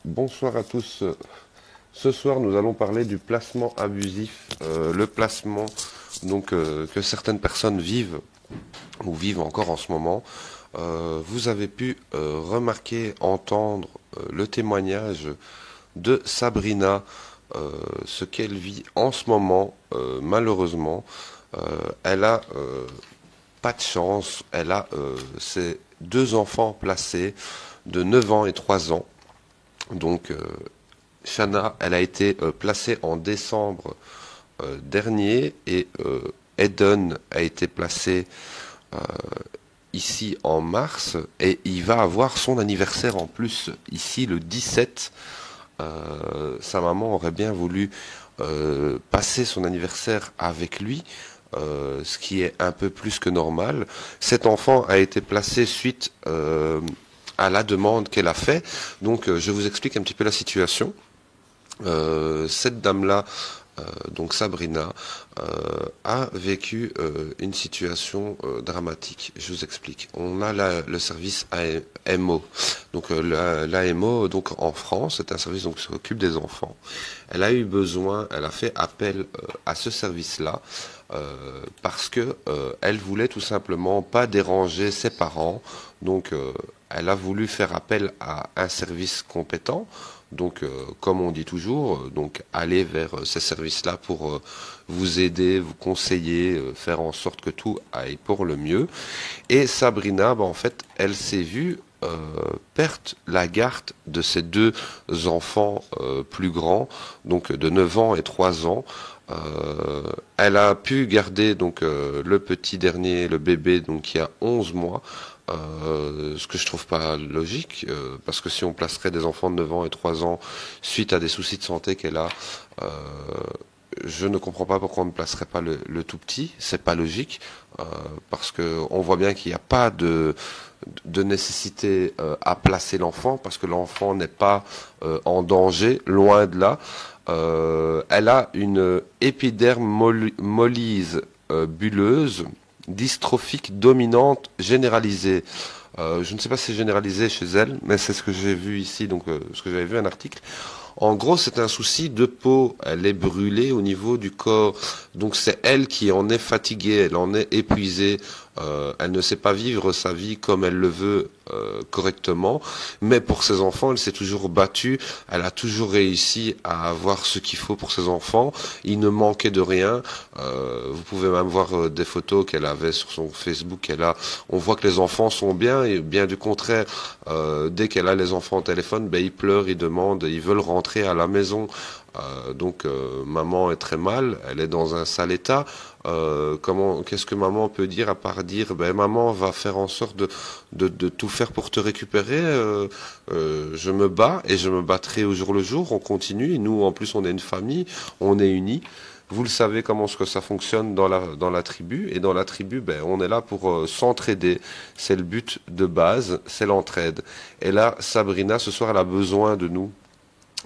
Bonsoir à tous. Ce soir, nous allons parler du placement abusif, le placement que certaines personnes vivent ou vivent encore en ce moment. Vous avez pu remarquer, entendre le témoignage de Sabrina, ce qu'elle vit en ce moment, malheureusement. Elle a pas de chance, elle a ses deux enfants placés de 9 ans et 3 ans. Donc, Shana, elle a été placée en décembre dernier et Eden a été placé euh, ici en mars et il va avoir son anniversaire en plus ici le 17. Sa maman aurait bien voulu passer son anniversaire avec lui, ce qui est un peu plus que normal. Cet enfant a été placé suite à la demande qu'elle a fait. Donc je vous explique un petit peu la situation. Cette dame-là, donc Sabrina, a vécu une situation dramatique. Je vous explique. On a le service AMO. Donc l'AMO, donc en France, c'est un service donc, qui s'occupe des enfants. Elle a eu besoin, elle a fait appel à ce service-là parce que elle voulait tout simplement pas déranger ses parents. Donc elle a voulu faire appel à un service compétent. Donc, comme on dit toujours, donc allez vers ces services-là pour vous aider, vous conseiller, faire en sorte que tout aille pour le mieux. Et Sabrina, en fait, elle s'est vue perdre la garde de ses deux enfants plus grands, donc de 9 ans et 3 ans. Elle a pu garder donc le petit dernier, le bébé, donc qui a 11 mois. Ce que je trouve pas logique, parce que si on placerait des enfants de 9 ans et 3 ans suite à des soucis de santé qu'elle a, euh, je ne comprends pas pourquoi on ne placerait pas le tout petit. C'est pas logique, parce que on voit bien qu'il n'y a pas de nécessité à placer l'enfant, parce que l'enfant n'est pas en danger, loin de là. Elle a une épidermolyse bulleuse dystrophique dominante généralisée. Je ne sais pas si c'est généralisé chez elle, mais c'est ce que j'ai vu ici, donc ce que j'avais vu un article. En gros, c'est un souci de peau. Elle est brûlée au niveau du corps. Donc c'est elle qui en est fatiguée, elle en est épuisée. Elle ne sait pas vivre sa vie comme elle le veut correctement. Mais pour ses enfants, elle s'est toujours battue. Elle a toujours réussi à avoir ce qu'il faut pour ses enfants. Il ne manquait de rien. Vous pouvez même voir des photos qu'elle avait sur son Facebook. On voit que les enfants sont bien et bien du contraire. Dès qu'elle a les enfants au téléphone, ben ils pleurent, ils demandent, ils veulent rentrer à la maison. Donc maman est très mal, elle est dans un sale état. Qu'est-ce que maman peut dire à part dire, ben maman va faire en sorte de tout faire pour te récupérer. Je me bats et je me battrai au jour le jour. On continue. Et nous, en plus, on est une famille, on est unis. Vous le savez comment ce que ça fonctionne dans la tribu. Et dans la tribu, ben, on est là pour s'entraider. C'est le but de base, c'est l'entraide. Et là, Sabrina, ce soir, elle a besoin de nous.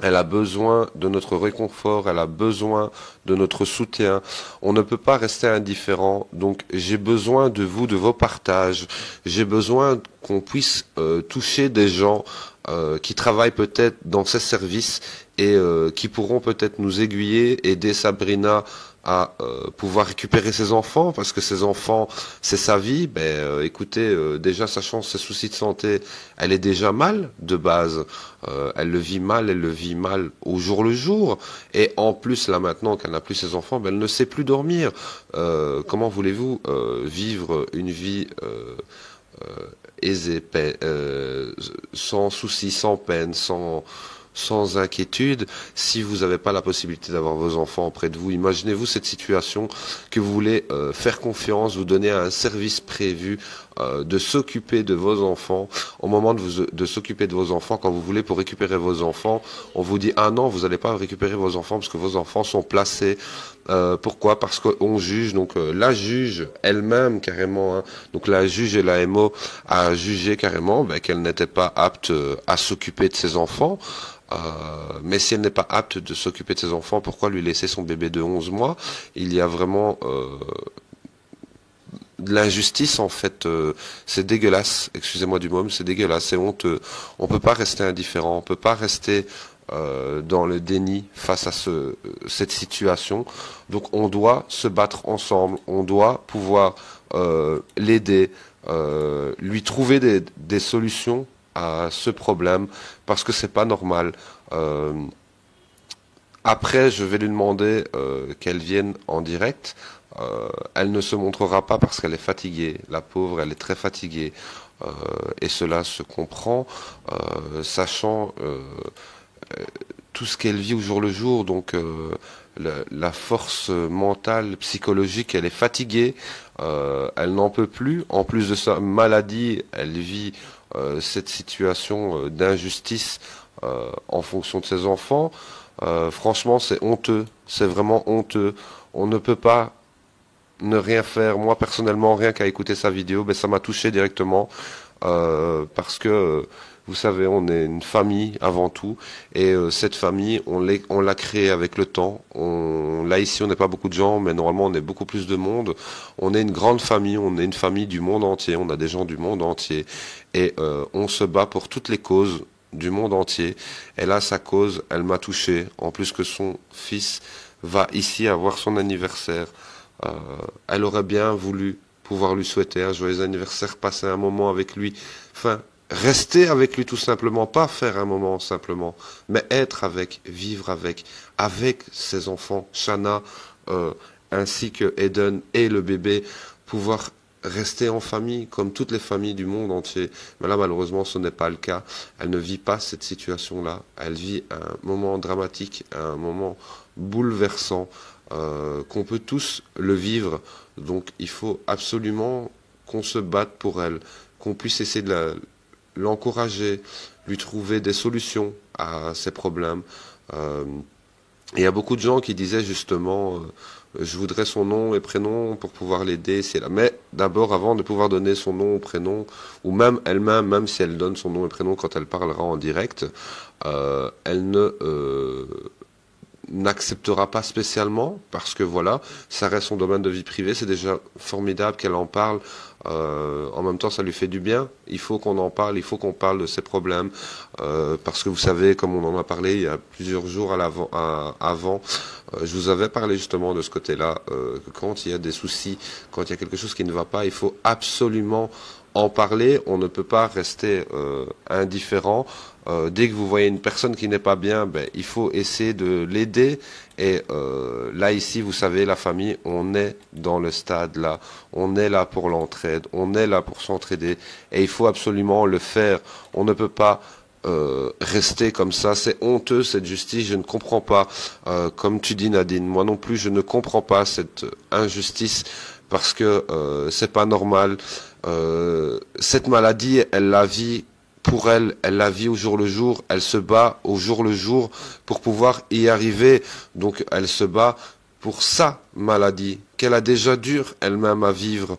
Elle a besoin de notre réconfort, elle a besoin de notre soutien. On ne peut pas rester indifférent. Donc j'ai besoin de vous, de vos partages. J'ai besoin qu'on puisse toucher des gens qui travaillent peut-être dans ces services et qui pourront peut-être nous aiguiller, aider Sabrina à pouvoir récupérer ses enfants, parce que ses enfants, c'est sa vie. Ben, écoutez, déjà sachant ses soucis de santé, elle est déjà mal de base. Elle le vit mal au jour le jour. Et en plus, là maintenant qu'elle n'a plus ses enfants, ben, elle ne sait plus dormir. Comment voulez-vous vivre une vie aisée, sans soucis, sans peine, sans inquiétude, si vous n'avez pas la possibilité d'avoir vos enfants auprès de vous? Imaginez-vous cette situation que vous voulez faire confiance, vous donner un service prévu, de s'occuper de vos enfants. Au moment de s'occuper de vos enfants, quand vous voulez pour récupérer vos enfants, on vous dit ah non, vous n'allez pas récupérer vos enfants parce que vos enfants sont placés. Pourquoi? Parce qu'on juge, donc la juge elle-même carrément, hein, donc la juge et la MO a jugé carrément qu'elle n'était pas apte à s'occuper de ses enfants. Mais si elle n'est pas apte de s'occuper de ses enfants, pourquoi lui laisser son bébé de 11 mois? Il y a vraiment de l'injustice en fait. C'est dégueulasse, excusez-moi du mot, mais c'est dégueulasse, c'est honteux. On peut pas rester indifférent, on peut pas rester dans le déni face à cette situation. Donc on doit se battre ensemble, on doit pouvoir l'aider, lui trouver des solutions à ce problème, parce que c'est pas normal. Euh, Après, je vais lui demander qu'elle vienne en direct. Elle ne se montrera pas parce qu'elle est fatiguée. La pauvre, elle est très fatiguée. Et cela se comprend, sachant tout ce qu'elle vit au jour le jour. Donc, la force mentale, psychologique, elle est fatiguée. Elle n'en peut plus. En plus de sa maladie, elle vit cette situation d'injustice en fonction de ses enfants. Franchement, c'est honteux. C'est vraiment honteux. On ne peut pas ne rien faire. Moi, personnellement, rien qu'à écouter sa vidéo, ben, ça m'a touché directement. Parce que, vous savez, on est une famille avant tout. Et cette famille, on l'a créée avec le temps. Là, ici, on n'est pas beaucoup de gens, mais normalement, on est beaucoup plus de monde. On est une grande famille. On est une famille du monde entier. On a des gens du monde entier. Et on se bat pour toutes les causes du monde entier. Et là, sa cause, elle m'a touché. En plus que son fils va ici avoir son anniversaire. Euh, Elle aurait bien voulu pouvoir lui souhaiter un joyeux anniversaire, passer un moment avec lui. Enfin, rester avec lui tout simplement, pas faire un moment simplement, mais être avec, vivre avec ses enfants, Shana, euh, ainsi que Eden et le bébé, pouvoir rester en famille, comme toutes les familles du monde entier. Mais là, malheureusement, ce n'est pas le cas. Elle ne vit pas cette situation-là. Elle vit un moment dramatique, un moment bouleversant, qu'on peut tous le vivre. Donc, il faut absolument qu'on se batte pour elle, qu'on puisse essayer de l'encourager, lui trouver des solutions à ses problèmes. Euh, et il y a beaucoup de gens qui disaient justement, je voudrais son nom et prénom pour pouvoir l'aider, c'est là. Mais d'abord, avant de pouvoir donner son nom ou prénom, ou même elle-même, même si elle donne son nom et prénom quand elle parlera en direct, elle ne n'acceptera pas spécialement parce que voilà, ça reste son domaine de vie privée. C'est déjà formidable qu'elle en parle. En même temps, ça lui fait du bien. Il faut qu'on en parle, il faut qu'on parle de ses problèmes parce que vous savez, comme on en a parlé il y a plusieurs jours avant, je vous avais parlé justement de ce côté-là, que quand il y a des soucis, quand il y a quelque chose qui ne va pas, il faut absolument en parler. On ne peut pas rester indifférent. Dès que vous voyez une personne qui n'est pas bien, ben, il faut essayer de l'aider. Et là, ici, vous savez, la famille, on est dans le stade là. On est là pour l'entraide. On est là pour s'entraider. Et il faut absolument le faire. On ne peut pas rester comme ça. C'est honteux, cette justice. Je ne comprends pas. Comme tu dis, Nadine, moi non plus, je ne comprends pas cette injustice parce que c'est pas normal. Cette maladie, elle la vit pour elle, elle la vit au jour le jour, elle se bat au jour le jour pour pouvoir y arriver. Donc elle se bat pour sa maladie, qu'elle a déjà dure elle-même à vivre.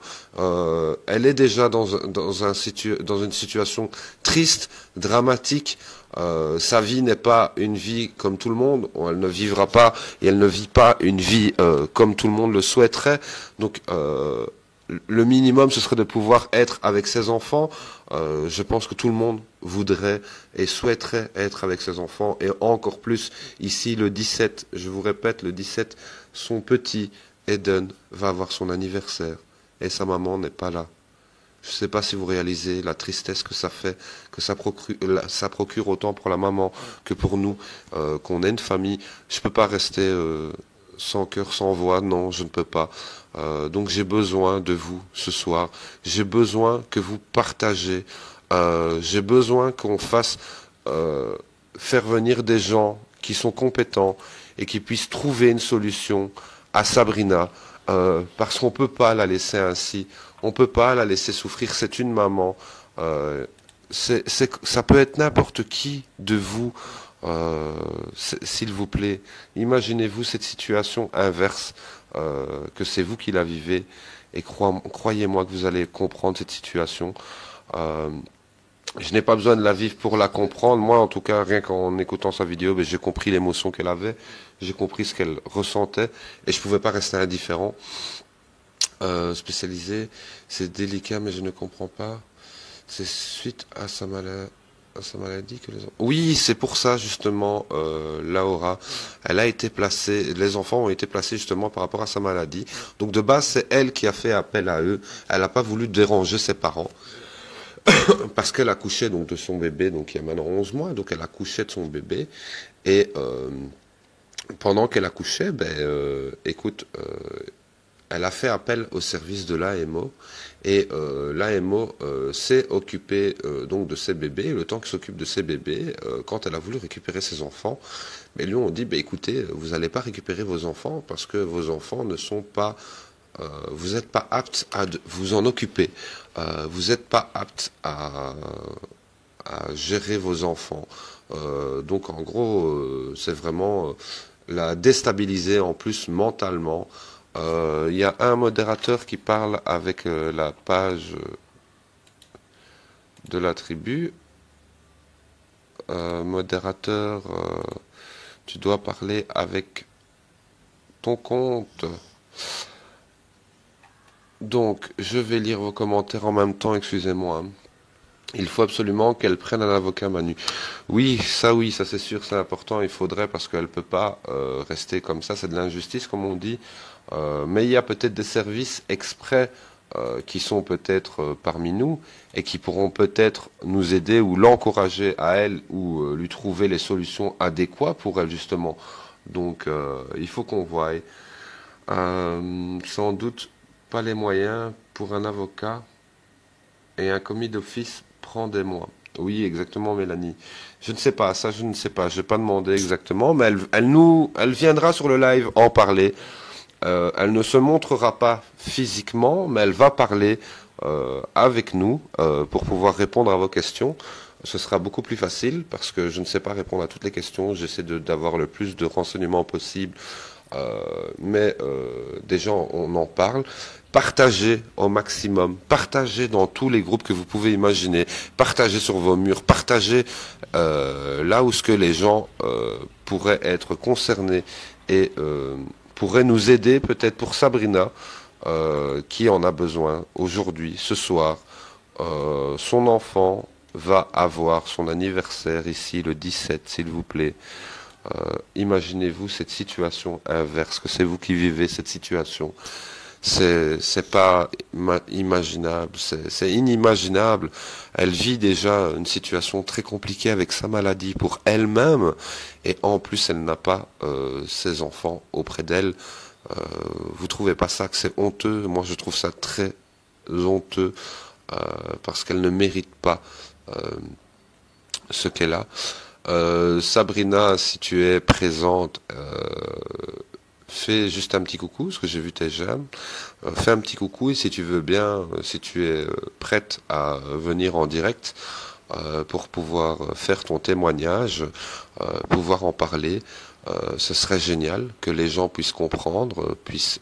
Elle est déjà dans une situation triste, dramatique. Sa vie n'est pas une vie comme tout le monde. Elle ne vivra pas et elle ne vit pas une vie comme tout le monde le souhaiterait. Donc le minimum, ce serait de pouvoir être avec ses enfants. Je pense que tout le monde voudrait et souhaiterait être avec ses enfants. Et encore plus, ici, le 17, je vous répète, le 17, son petit Eden va avoir son anniversaire. Et sa maman n'est pas là. Je ne sais pas si vous réalisez la tristesse que ça fait, que ça procure autant pour la maman que pour nous, qu'on ait une famille. Je ne peux pas rester sans cœur, sans voix. Non, je ne peux pas. Donc j'ai besoin de vous ce soir. J'ai besoin que vous partagez. J'ai besoin qu'on fasse faire venir des gens qui sont compétents et qui puissent trouver une solution à Sabrina. Parce qu'on ne peut pas la laisser ainsi. On ne peut pas la laisser souffrir. C'est une maman. Ça peut être n'importe qui de vous. S'il vous plaît, imaginez-vous cette situation inverse, que c'est vous qui la vivez, et croyez-moi que vous allez comprendre cette situation. Je n'ai pas besoin de la vivre pour la comprendre. Moi, en tout cas, rien qu'en écoutant sa vidéo, j'ai compris l'émotion qu'elle avait, j'ai compris ce qu'elle ressentait, et je pouvais pas rester indifférent. Spécialisé, c'est délicat, mais je ne comprends pas. C'est suite à sa maladie que les enfants... Oui, c'est pour ça justement, Laura. Elle a été placée, les enfants ont été placés justement par rapport à sa maladie. Donc de base, c'est elle qui a fait appel à eux. Elle n'a pas voulu déranger ses parents parce qu'elle accouchait donc de son bébé, donc il y a maintenant 11 mois, donc elle accouchait de son bébé. Et pendant qu'elle accouchait, écoute, elle a fait appel au service de l'AMO et l'AMO s'est occupé donc de ses bébés. Le temps qu'elle s'occupe de ses bébés, quand elle a voulu récupérer ses enfants, mais lui on dit bah, écoutez, vous n'allez pas récupérer vos enfants parce que vos enfants ne sont pas, vous n'êtes pas apte à vous en occuper. Vous n'êtes pas apte à gérer vos enfants. Donc en gros, c'est vraiment la déstabiliser en plus mentalement. Il y a un modérateur qui parle avec la page de la tribu. Modérateur, tu dois parler avec ton compte. Donc, je vais lire vos commentaires en même temps, excusez-moi. Il faut absolument qu'elle prenne un avocat, Manu. Oui, ça c'est sûr, c'est important, il faudrait parce qu'elle peut pas rester comme ça, c'est de l'injustice comme on dit. Mais il y a peut-être des services exprès qui sont peut-être parmi nous et qui pourront peut-être nous aider ou l'encourager à elle ou lui trouver les solutions adéquates pour elle justement. Donc il faut qu'on voie. Sans doute pas les moyens pour un avocat et un commis d'office prend des mois. Oui, exactement, Mélanie. Je ne sais pas, ça je ne sais pas, je vais pas demander exactement, mais elle viendra sur le live en parler. Elle ne se montrera pas physiquement, mais elle va parler avec nous pour pouvoir répondre à vos questions. Ce sera beaucoup plus facile parce que je ne sais pas répondre à toutes les questions. J'essaie d'avoir le plus de renseignements possible, mais déjà on en parle. Partagez au maximum, partagez dans tous les groupes que vous pouvez imaginer, partagez sur vos murs, partagez là où ce que les gens pourraient être concernés et pourraient nous aider peut-être pour Sabrina qui en a besoin aujourd'hui, ce soir. Son enfant va avoir son anniversaire ici le 17, s'il vous plaît. Imaginez-vous cette situation inverse, que c'est vous qui vivez cette situation. C'est pas imaginable, c'est inimaginable. Elle vit déjà une situation très compliquée avec sa maladie pour elle-même et en plus elle n'a pas ses enfants auprès d'elle. Euh, Vous trouvez pas ça que c'est honteux? Moi je trouve ça très honteux euh, parce qu'elle ne mérite pas euh, ce qu'elle a. Sabrina, si tu es présente, fais juste un petit coucou, parce que j'ai vu tes j'aime. Fais un petit coucou et si tu veux bien, si tu es prête à venir en direct pour pouvoir faire ton témoignage, pouvoir en parler, ce serait génial que les gens puissent comprendre, puissent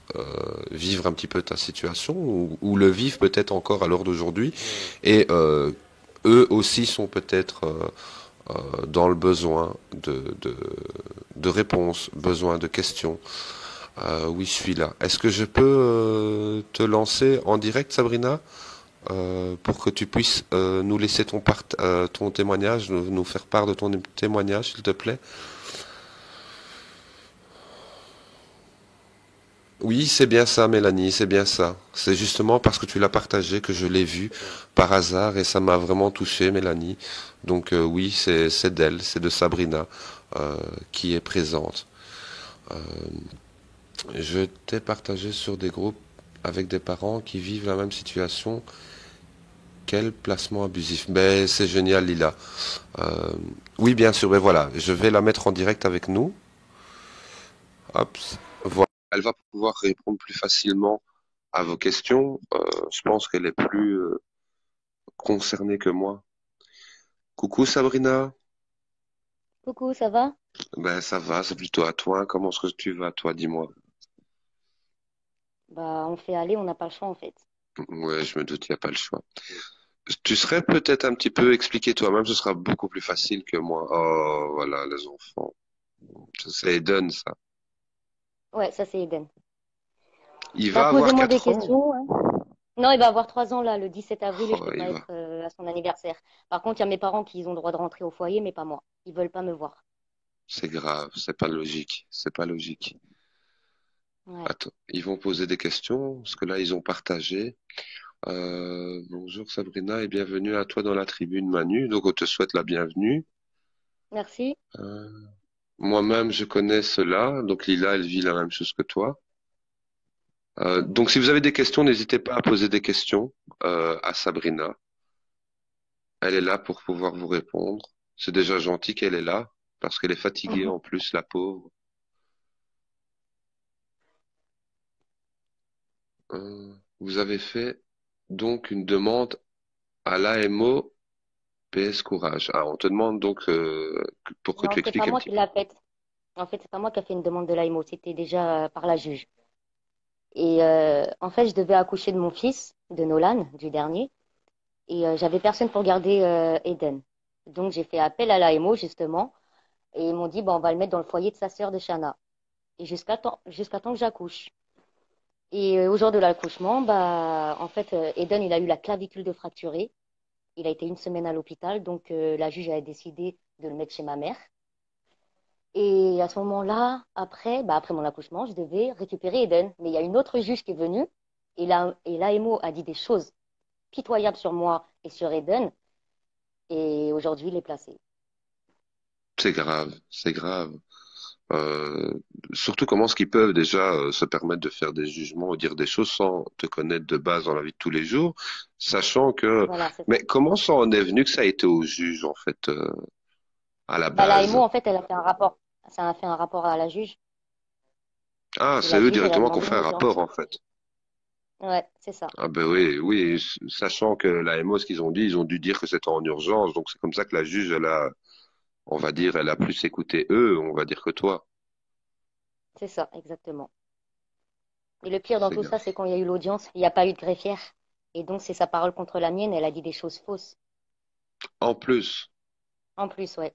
vivre un petit peu ta situation ou le vivent peut-être encore à l'heure d'aujourd'hui et eux aussi sont peut-être dans le besoin de réponses, besoin de questions. Oui, je suis là. Est-ce que je peux te lancer en direct, Sabrina, pour que tu puisses nous laisser ton témoignage, nous faire part de ton témoignage, s'il te plaît? Oui, c'est bien ça, Mélanie, c'est bien ça. C'est justement parce que tu l'as partagé que je l'ai vu par hasard et ça m'a vraiment touché, Mélanie. Donc oui, c'est d'elle, c'est de Sabrina euh, qui est présente. Euh, je t'ai partagé sur des groupes avec des parents qui vivent la même situation. Quel placement abusif. Ben, c'est génial, Lila. Euh, oui, bien sûr, ben voilà, je vais la mettre en direct avec nous. Hop, voilà. Elle va pouvoir répondre plus facilement à vos questions. Je pense qu'elle est plus concernée que moi. Coucou Sabrina. Coucou, ça va? Ben ça va, c'est plutôt à toi. Comment est-ce que tu vas, toi, dis-moi. Bah, on fait aller, on n'a pas le choix en fait. Ouais, je me doute, il n'y a pas le choix. Tu serais peut-être un petit peu expliqué toi-même, ce sera beaucoup plus facile que moi. Oh, voilà, les enfants. C'est Eden, ça. Ouais, ça c'est Eden. Il Bah, va avoir posez-moi des 4 ans. questions, hein. Non, il va avoir 3 ans là, le 17 avril, et je Oh, peux il pas va. être à son anniversaire. Par contre, il y a mes parents qui ont le droit de rentrer au foyer, mais pas moi. Ils veulent pas me voir. C'est grave, c'est pas logique. C'est pas logique. Ouais. Attends, ils vont poser des questions, parce que là, ils ont partagé. Bonjour Sabrina et bienvenue à toi dans la tribune Manu. Donc, on te souhaite la bienvenue. Merci. Euh, Moi-même, je connais cela. Donc, Lila, elle vit la même chose que toi. Donc, si vous avez des questions, n'hésitez pas à poser des questions à Sabrina. Elle est là pour pouvoir vous répondre. C'est déjà gentil qu'elle est là, parce qu'elle est fatiguée en plus, la pauvre. Vous avez fait donc une demande à l'AMO PS Courage. Ah, on te demande donc pour que Non, tu c'est pas expliques un moi petit qui peu. l'a faite. En fait, c'est pas moi qui a fait une demande de l'AIMO, c'était déjà par la juge. Et en fait, je devais accoucher de mon fils, de Nolan, du dernier, et j'avais personne pour garder Eden. Donc, j'ai fait appel à l'AIMO, justement, et ils m'ont dit, bah, on va le mettre dans le foyer de sa sœur de Shana, et jusqu'à temps que j'accouche. Et au jour de l'accouchement, bah, en fait, Eden, il a eu la clavicule de fracturée. Il a été une semaine à l'hôpital, donc la juge a décidé de le mettre chez ma mère. Et à ce moment-là, après, bah, après mon accouchement, je devais récupérer Eden. Mais il y a une autre juge qui est venue et l'AMO a dit des choses pitoyables sur moi et sur Eden. Et aujourd'hui, il est placé. C'est grave, c'est grave. Euh, Surtout comment est-ce qu'ils peuvent déjà se permettre de faire des jugements ou dire des choses sans te connaître de base dans la vie de tous les jours, sachant que... Voilà, c'est Mais ça. comment ça en est venu que ça a été au juge, en fait, à la Bah, base? l'AMO, en fait, elle a fait un rapport. Ça a fait un rapport à la juge. Ah, Et c'est la eux juge, elle a directement qu'on demandé fait une un rapport, audience. en fait. Ouais, c'est ça. Ah ben oui, oui, sachant que la MO, ce qu'ils ont dit, ils ont dû dire que c'était en urgence, donc c'est comme ça que la juge, elle a, on va dire, elle a plus écouté eux, on va dire que toi. C'est ça, exactement. Et le pire dans C'est tout ça, grave. c'est quand il y a eu l'audience, il n'y a pas eu de greffière. Et donc, c'est sa parole contre la mienne. Elle a dit des choses fausses. En plus, En plus, ouais.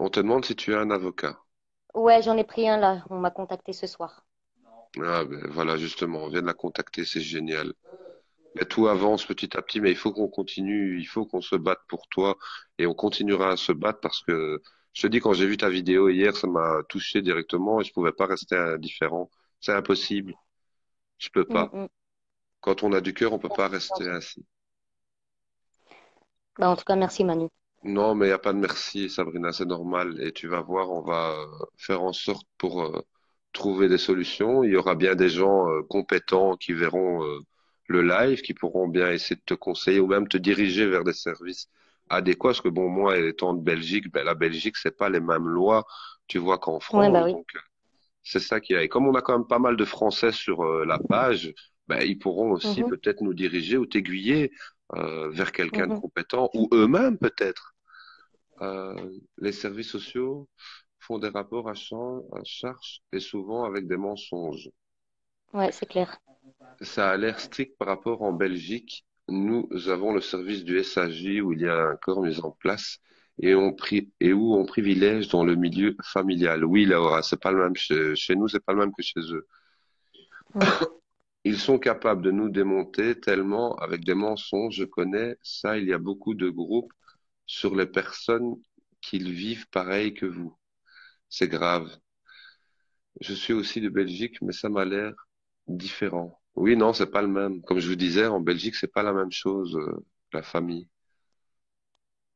on te demande si tu as un avocat. Ouais, j'en ai pris un là. On m'a contacté ce soir. Ah ben voilà, justement, on vient de la contacter, c'est génial. Mais tout avance petit à petit, mais il faut qu'on continue, il faut qu'on se batte pour toi, et on continuera à se battre parce que, je te dis, quand j'ai vu ta vidéo hier, ça m'a touché directement et je pouvais pas rester indifférent. C'est impossible, je peux Mm, pas. mm. Quand on a du cœur, on peut pas Merci, c'est rester gentil. ainsi. Bah, en tout cas, merci Manu. Non, mais il n'y a pas de merci, Sabrina, c'est normal. Et tu vas voir, on va faire en sorte pour trouver des solutions. Il y aura bien des gens compétents qui verront le live, qui pourront bien essayer de te conseiller ou même te diriger vers des services adéquats. Parce que bon, moi, étant de Belgique, ben, la Belgique, c'est pas les mêmes lois, tu vois, qu'en Ouais, bah France. oui. Donc, c'est ça qui est. Et comme on a quand même pas mal de Français sur la page, ben, ils pourront aussi Mhm, peut-être nous diriger ou t'aiguiller vers quelqu'un de mhm. compétent ou eux-mêmes peut-être. Les services sociaux font des rapports à charge et souvent avec des mensonges. Ouais, c'est clair. Ça a l'air strict par rapport en Belgique. Nous avons le service du SAJ où il y a un corps mis en place et où on privilège dans le milieu familial. Oui, Laura, c'est pas le même chez nous, c'est pas le même que chez eux. Mm. Ils sont capables de nous démonter tellement avec des mensonges. Je connais ça. Il y a beaucoup de groupes sur les personnes qu'ils vivent pareil que vous. C'est grave. Je suis aussi de Belgique, mais ça m'a l'air différent. Oui, non, c'est pas le même. Comme je vous disais, en Belgique, c'est pas la même chose, la famille.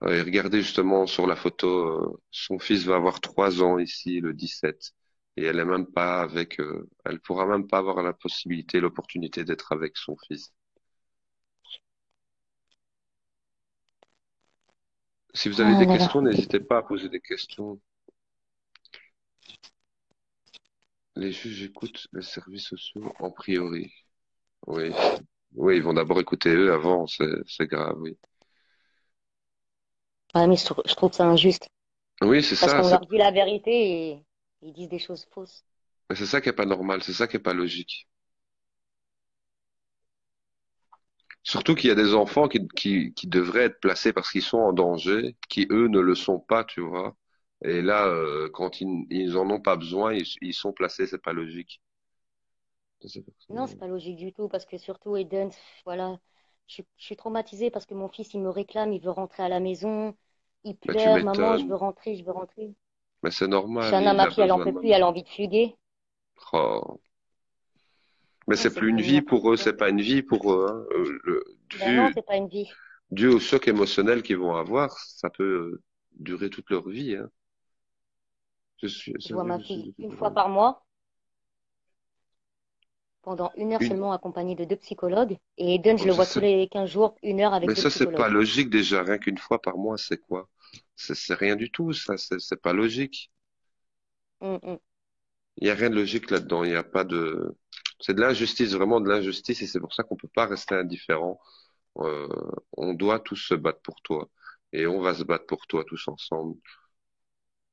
Et regardez justement sur la photo, son fils va avoir 3 ans ici, le 17. Et elle est même pas avec, elle pourra même pas avoir la possibilité, l'opportunité d'être avec son fils. Si vous avez Ah des là là. questions, n'hésitez pas à poser des questions. Les juges écoutent les services sociaux en priori. Oui. Oui, ils vont d'abord écouter eux avant, c'est grave, oui. Ouais, mais je trouve ça injuste. Oui, c'est Parce ça, qu'on c'est leur dit la vérité et ils disent des choses fausses. mais c'est ça qui est pas normal, c'est ça qui est pas logique. Surtout qu'il y a des enfants qui devraient être placés parce qu'ils sont en danger, qui eux ne le sont pas, tu vois. Et là, quand ils en ont pas besoin, ils sont placés, c'est pas logique. de ces Non, c'est personnes. pas logique du tout parce que surtout Eden, voilà, je suis traumatisée parce que mon fils, il me réclame, il veut rentrer à la maison, il Mais tu pleure, maman, je m'étonnes. veux rentrer, je veux rentrer. Mais c'est normal, Shana, il ma a fille, elle en besoin de peut plus, elle maman. a envie de fuguer. Oh. Mais Non, c'est c'est plus une devenu vie pour eux, n'importe quoi. c'est pas une vie pour eux, hein. Ben non, Dû, c'est pas une vie. dû au choc émotionnel qu'ils vont avoir, ça peut durer toute leur vie, hein. Je C'est vois vrai, ma je suis fille une désolé. fois par mois, pendant 1 heure Une, seulement, accompagnée de 2 psychologues. Et Eden, je oh, le vois tous les 15 jours, 1 heure avec mais deux ça, c'est pas psychologues. logique déjà, rien qu'une fois par mois, c'est quoi? C'est rien du tout, ça, c'est pas logique. Hum, hum. Il y a rien de logique là-dedans, il y a pas de, c'est de l'injustice, vraiment de l'injustice, et c'est pour ça qu'on peut pas rester indifférent. Euh, on doit tous se battre pour toi, et on va se battre pour toi tous ensemble,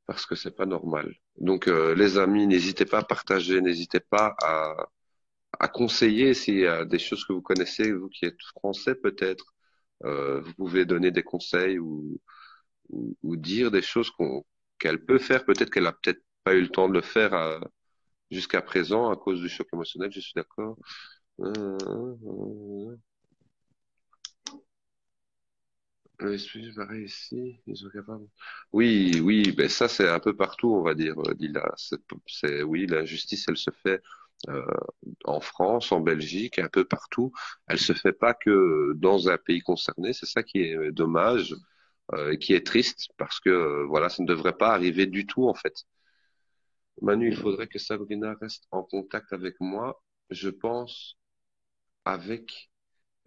parce que c'est pas normal. Donc, les amis, n'hésitez pas à partager, n'hésitez pas à conseiller s'il y a des choses que vous connaissez, vous qui êtes français peut-être, vous pouvez donner des conseils ou dire des choses qu'elle peut faire. Peut-être qu'elle a peut-être pas eu le temps de le faire jusqu'à présent à cause du choc émotionnel. Je suis d'accord. Pareil ici, ils sont capables. Oui, oui, ben ça c'est un peu partout, on va dire, Lila. Oui, l'injustice, elle se fait euh, en France, en Belgique, un peu partout. Elle se fait pas que dans un pays concerné. C'est ça qui est dommage et qui est triste parce que voilà, ça ne devrait pas arriver du tout en fait. Manu, il faudrait que Sabrina reste en contact avec moi. Je pense avec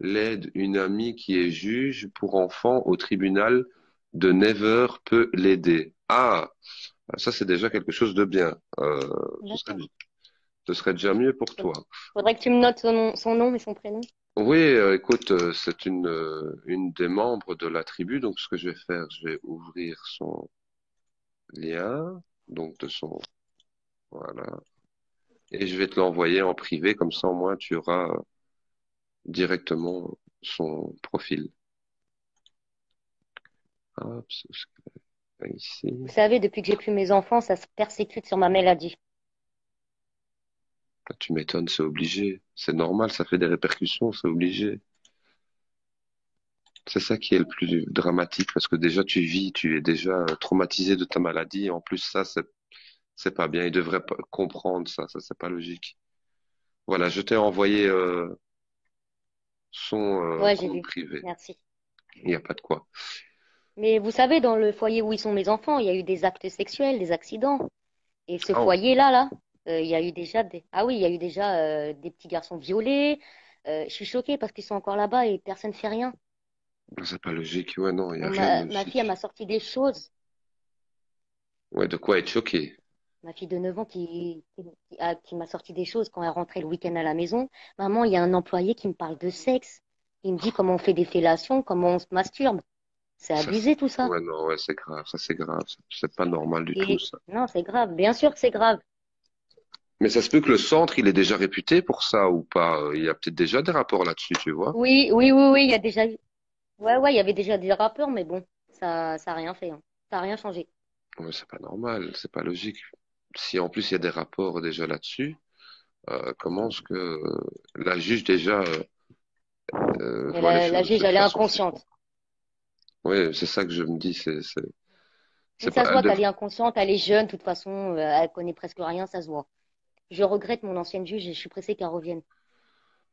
l'aide une amie qui est juge pour enfants au tribunal de Never peut l'aider. Ah, ça c'est déjà quelque chose de bien. D'accord. Ce serait déjà mieux pour toi. Faudrait que tu me notes son nom et son prénom. Oui, écoute, c'est une des membres de la tribu, donc ce que je vais faire, je vais ouvrir son lien, donc de son, voilà, et je vais te l'envoyer en privé, comme ça au moins tu auras directement son profil. Hop, Vous ici. savez, depuis que j'ai plus mes enfants, ça se persécute sur ma maladie. Ah, tu m'étonnes, c'est obligé. C'est normal, ça fait des répercussions, c'est obligé. C'est ça qui est le plus dramatique, parce que déjà tu vis, tu es déjà traumatisé de ta maladie, et en plus ça, c'est pas bien. Ils devraient pas comprendre ça, ça c'est pas logique. Voilà, je t'ai envoyé son Ouais, j'ai compte vu. privé. Merci. Il n'y a pas de quoi. Mais vous savez, dans le foyer où ils sont mes enfants, il y a eu des actes sexuels, des accidents. Et ce Oh, foyer-là, il y a eu déjà des... Ah oui, il y a eu déjà des petits garçons violés. Je suis choquée parce qu'ils sont encore là-bas et personne ne fait rien. c'est pas logique. Ouais, non, il n'y a Bon, rien de ma fille, elle m'a logique. sorti des choses. Ouais, de quoi être choqué. Ma fille de 9 ans qui m'a sorti des choses quand elle rentrait le week-end à la maison. Maman, il y a un employé qui me parle de sexe. Il me dit comment on fait des fellations, comment on se masturbe. C'est Ça, abusé tout ça. ouais, non, ouais, c'est grave. Ça, c'est grave. C'est pas normal du tout, Et ça. non, c'est grave. Bien sûr que c'est grave. Mais ça se peut que le centre, il est déjà réputé pour ça ou pas. Il y a peut-être déjà des rapports là-dessus, tu vois. Oui, oui, oui, oui, il y a déjà eu. Ouais, ouais, il y avait déjà des rappeurs, mais bon, ça a rien fait, hein. Ça a rien changé. Ouais, c'est pas normal, c'est pas logique. Si en plus il y a des rapports déjà là-dessus, comment est-ce que la juge déjà Mais voit les la choses de juge, cette elle est façon? C'est quoi? inconsciente. Oui, c'est ça que je me dis. Mais C'est pas. ça se voit qu'elle est inconsciente, elle est jeune, de toute façon, elle connaît presque rien, ça se voit. Je regrette mon ancienne juge et je suis pressée qu'elle revienne.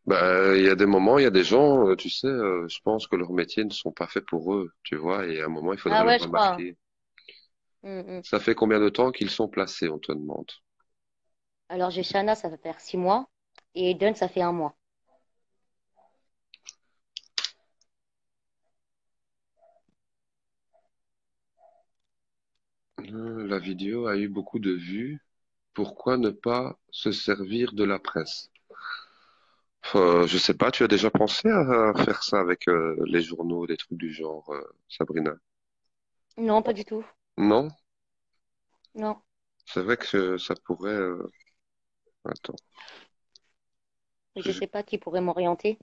Bah, il y a des moments, il y a des gens, tu sais, je pense que leurs métiers ne sont pas faits pour eux, tu vois, et à un moment, il faudra Ah le ouais, je crois, hein. remarquer. Ça fait combien de temps qu'ils sont placés, on te demande? Alors j'ai Shana, ça va faire 6 mois, et Eden, ça fait 1 mois. La vidéo a eu beaucoup de vues. Pourquoi ne pas se servir de la presse? Je sais pas, tu as déjà pensé à faire ça avec les journaux, des trucs du genre, Sabrina? Non, pas du tout. Non? Non. C'est vrai que ça pourrait. Attends, Mais je je, sais pas qui pourrait m'orienter.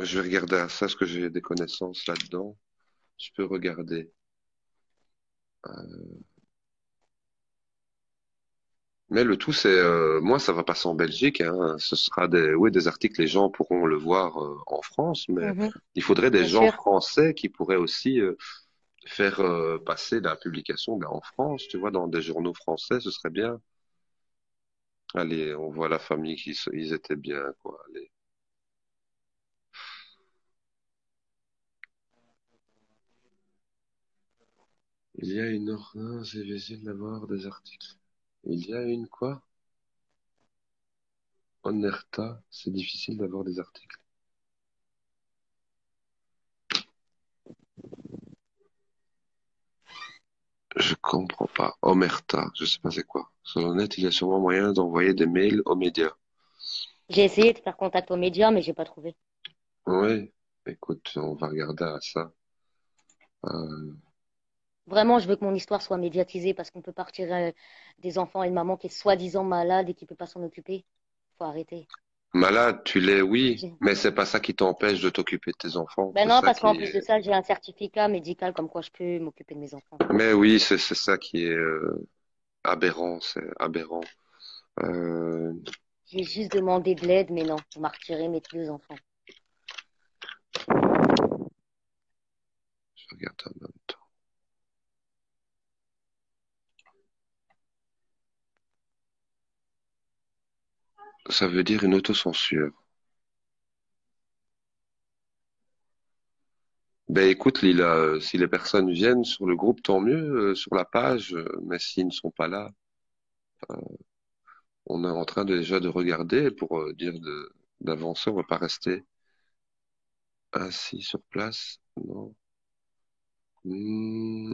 je vais regarder à ça, parce que j'ai des connaissances là-dedans. Je peux regarder. Mais le tout, c'est, moi, ça va passer en Belgique, hein. Ce sera oui, des articles, les gens pourront le voir en France, mais Mhm, il faudrait des bien gens sûr. français qui pourraient aussi faire passer la publication ben, en France, tu vois, dans des journaux français, ce serait bien. Allez, on voit la famille ils étaient bien, quoi. Allez. Il y a une ordonnance, c'est difficile d'avoir des articles. Il y a une quoi? Omerta, c'est difficile d'avoir des articles. Je comprends pas. Omerta, je sais pas c'est quoi. Sur le net, il y a sûrement moyen d'envoyer des mails aux médias. J'ai essayé de faire contact aux médias, mais j'ai pas trouvé. Oui, écoute, on va regarder à ça. Vraiment, je veux que mon histoire soit médiatisée parce qu'on peut partir des enfants et de maman qui est soi-disant malade et qui peut pas s'en occuper. Faut arrêter. Malade, tu l'es, oui, J'ai- mais c'est pas ça qui t'empêche de t'occuper de tes enfants. Ben C'est non, ça parce qu'en qui plus de est. ça, j'ai un certificat médical comme quoi je peux m'occuper de mes enfants. Mais oui, c'est ça qui est aberrant, c'est aberrant. Euh, J'ai juste demandé de l'aide, mais non, on m'a retiré mes deux enfants. je regarde en même temps. Ça veut dire une autocensure. Ben écoute, Lila, si les personnes viennent sur le groupe, tant mieux, sur la page, mais s'ils ne sont pas là, on est en train déjà de regarder pour dire d'avancer, on va pas rester assis sur place. Non. Hmm,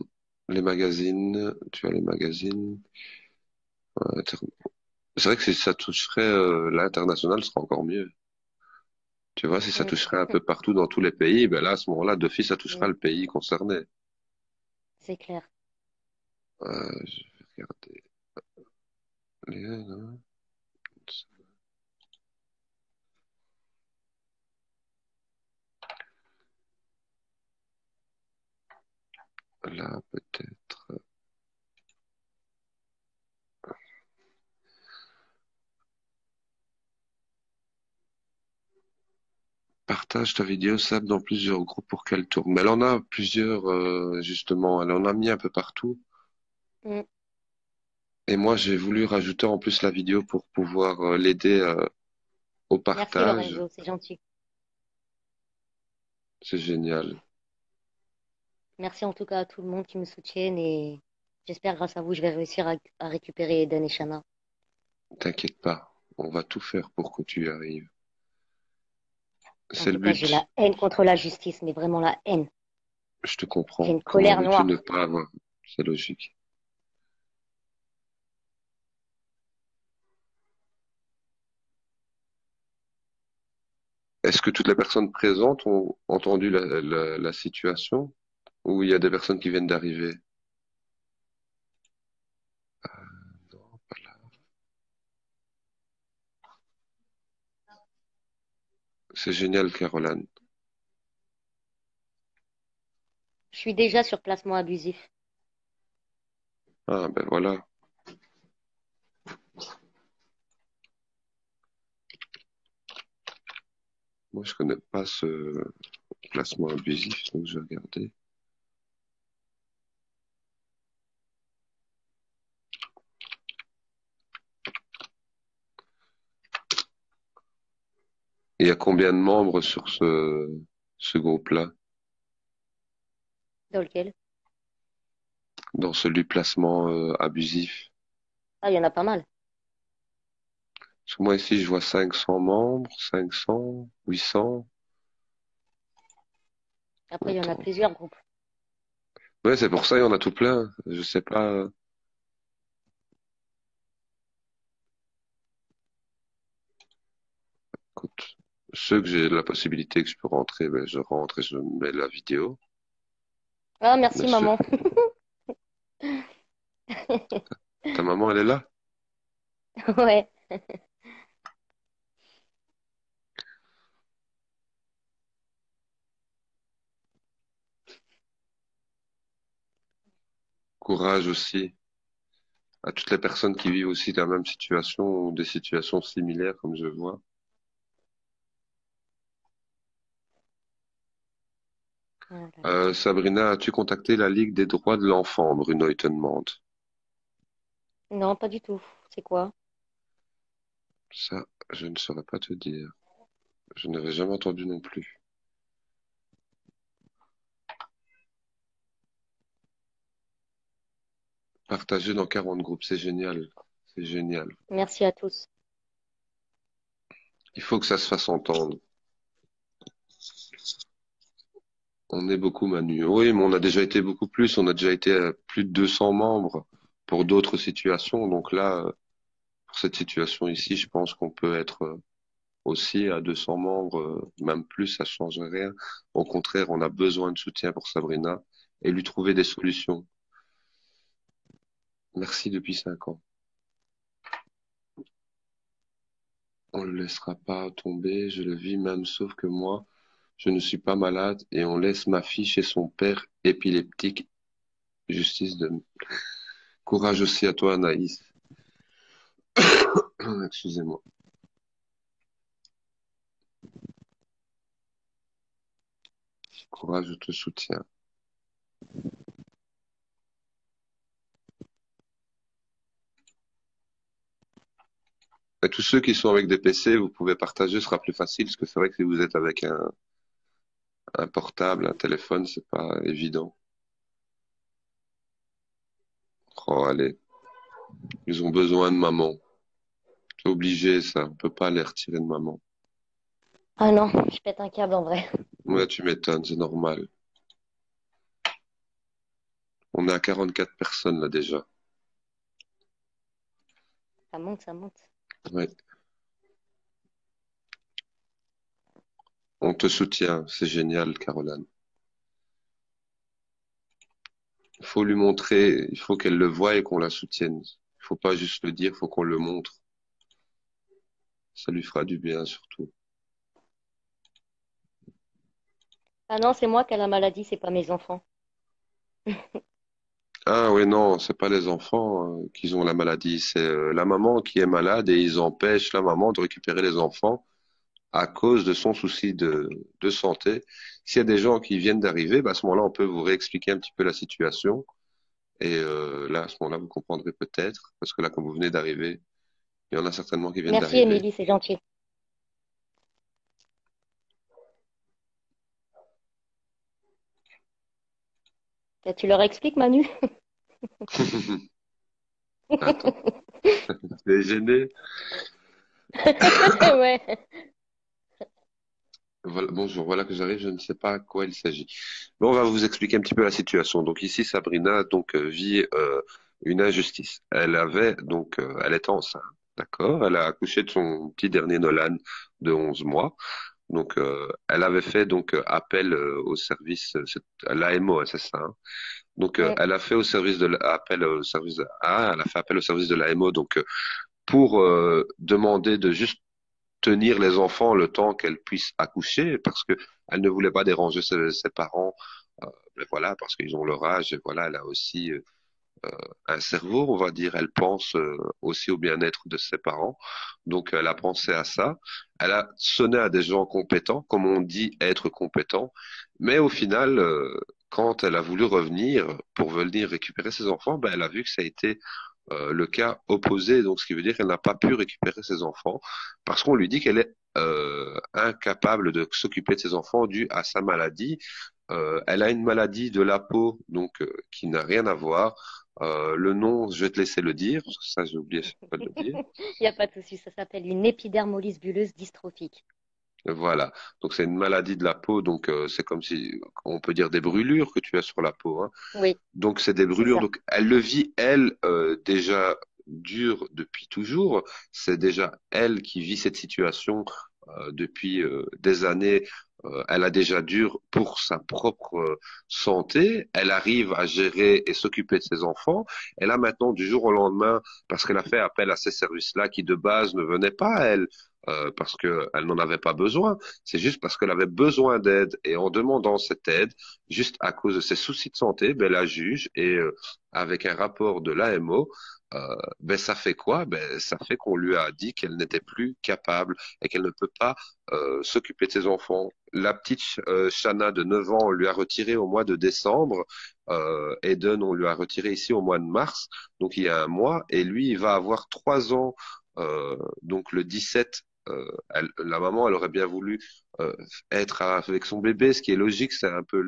les magazines, tu as les magazines. Inter- C'est vrai que si ça toucherait l'international, ce serait encore mieux. Tu vois, si ça Mm. toucherait un peu partout dans tous les pays, ben là, à ce moment-là, d'office, ça touchera Mm. le pays concerné. C'est clair. Je vais regarder. Hein. Là, peut-être. Partage ta vidéo, Sab, dans plusieurs groupes pour qu'elle tourne. Mais elle en a plusieurs, justement. Elle en a mis un peu partout. Mm. Et moi, j'ai voulu rajouter en plus la vidéo pour pouvoir l'aider au Merci partage. Lorenzo, c'est gentil. C'est génial. Merci en tout cas à tout le monde qui me soutienne et j'espère grâce à vous, je vais réussir à récupérer Eden et Shana. T'inquiète pas. On va tout faire pour que tu y arrives. En C'est le tout cas, j'ai but. la haine contre la justice, mais vraiment la haine. Je te J'ai comprends. une Comment colère veux-tu ne noire. pas avoir? C'est logique. Est-ce que toutes les personnes présentes ont entendu la situation ou il y a des personnes qui viennent d'arriver? Non, pas là. C'est génial, Caroline. Je suis déjà sur placement abusif. Ah, ben voilà. Moi, je connais pas ce placement abusif, donc je vais regarder. Il y a combien de membres sur ce groupe-là, Dans lequel? dans celui placement abusif? Ah, il y en a pas mal. Parce que moi, ici, je vois 500 membres, 500, 800. Après, il y en a Attends. plusieurs groupes. Ouais, c'est pour ça, il y en a tout plein. Je sais pas. Écoute, ceux que j'ai la possibilité que je peux rentrer, ben, je rentre et je mets la vidéo. Ah, Mais merci ceux... maman. Ta maman, elle est là? Ouais. Courage aussi. à toutes les personnes qui vivent aussi la même situation ou des situations similaires, comme je vois. Ah là là. Sabrina, as-tu contacté la Ligue des droits de l'enfant? Bruno, il te demande. Non, pas du tout. C'est quoi? Ça, je ne saurais pas te dire. Je n'avais jamais entendu non plus. Partagé dans 40 groupes, c'est génial. C'est génial. Merci à tous. Il faut que ça se fasse entendre. On est beaucoup, Manu. Oui, mais on a déjà été beaucoup plus. On a déjà été à plus de 200 membres pour d'autres situations. Donc là, pour cette situation ici, je pense qu'on peut être aussi à 200 membres, même plus, ça change rien. Au contraire, on a besoin de soutien pour Sabrina et lui trouver des solutions. Merci depuis 5 ans. On le laissera pas tomber, je le vis même, sauf que moi, je ne suis pas malade et on laisse ma fille chez son père épileptique. Justice de... Courage aussi à toi, Anaïs. Excusez-moi. Courage, je te soutiens. Et tous ceux qui sont avec des PC, vous pouvez partager, ce sera plus facile, parce que c'est vrai que si vous êtes avec un portable, un téléphone, c'est pas évident. Oh, allez, ils ont besoin de maman. C'est obligé, ça. On peut pas les retirer de maman. Ah non, je pète un câble en vrai. Ouais, tu m'étonnes, c'est normal. On est à 44 personnes là déjà. Ça monte, ça monte. Ouais. On te soutient, c'est génial, Caroline. Il faut lui montrer, il faut qu'elle le voie et qu'on la soutienne. Il faut pas juste le dire, il faut qu'on le montre. Ça lui fera du bien surtout. Ah non, c'est moi qui ai la maladie, c'est pas mes enfants. Ah oui, non, c'est pas les enfants qui ont la maladie, c'est la maman qui est malade et ils empêchent la maman de récupérer les enfants à cause de son souci de santé. S'il y a des gens qui viennent d'arriver, bah, à ce moment-là, on peut vous réexpliquer un petit peu la situation. Et là, à ce moment-là, vous comprendrez peut-être, parce que là, comme vous venez d'arriver, il y en a certainement qui viennent Merci, d'arriver. Émilie, c'est gentil. Tu leur expliques, Manu? Attends, tu es gêné? Ouais. Voilà, bonjour, voilà que j'arrive, je ne sais pas à quoi il s'agit. Bon, on va vous expliquer un petit peu la situation. Donc ici, Sabrina vit une injustice. Elle était enceinte, d'accord? Elle a accouché de son petit dernier Nolan de 11 mois. Elle avait fait appel au service, à l'AMO, c'est ça, hein. Mm. Elle a fait au service appel au service elle a fait appel au service de l'AMO pour demander de juste tenir les enfants le temps qu'elle puisse accoucher parce que elle ne voulait pas déranger ses parents. Mais voilà, parce qu'ils ont leur âge et voilà, elle a aussi un cerveau, on va dire. Elle pense aussi au bien-être de ses parents. Donc, elle a pensé à ça. Elle a sonné à des gens compétents, comme on dit être compétent. Mais au final, quand elle a voulu revenir pour venir récupérer ses enfants, ben, elle a vu que ça a été le cas opposé. Donc, ce qui veut dire qu'elle n'a pas pu récupérer ses enfants parce qu'on lui dit qu'elle est incapable de s'occuper de ses enfants dû à sa maladie. Elle a une maladie de la peau, qui n'a rien à voir. Le nom, je vais te laisser le dire, parce que ça j'ai oublié de le dire. Il n'y a pas de souci, ça s'appelle une épidermolyse bulleuse dystrophique. Voilà. Donc c'est une maladie de la peau, c'est comme si on peut dire des brûlures que tu as sur la peau, hein. Oui, Donc c'est des c'est brûlures. ça. Donc elle le vit elle déjà dur depuis toujours. C'est déjà elle qui vit cette situation depuis des années. Elle a déjà dur pour sa propre santé. Elle arrive à gérer et s'occuper de ses enfants. Elle a maintenant du jour au lendemain, parce qu'elle a fait appel à ces services-là qui de base ne venaient pas à elle. parce qu'elle n'en avait pas besoin. C'est juste parce qu'elle avait besoin d'aide. Et en demandant cette aide, juste à cause de ses soucis de santé, ben, la juge, et avec un rapport de l'AMO, ben, ça fait quoi? Ben, ça fait qu'on lui a dit qu'elle n'était plus capable et qu'elle ne peut pas s'occuper de ses enfants. La petite Shana de 9 ans, on lui a retiré au mois de décembre. Eden, on lui a retiré ici au mois de mars, donc il y a un mois, et lui, il va avoir 3 ans, donc le 17. La maman, elle aurait bien voulu être avec son bébé, ce qui est logique, c'est un peu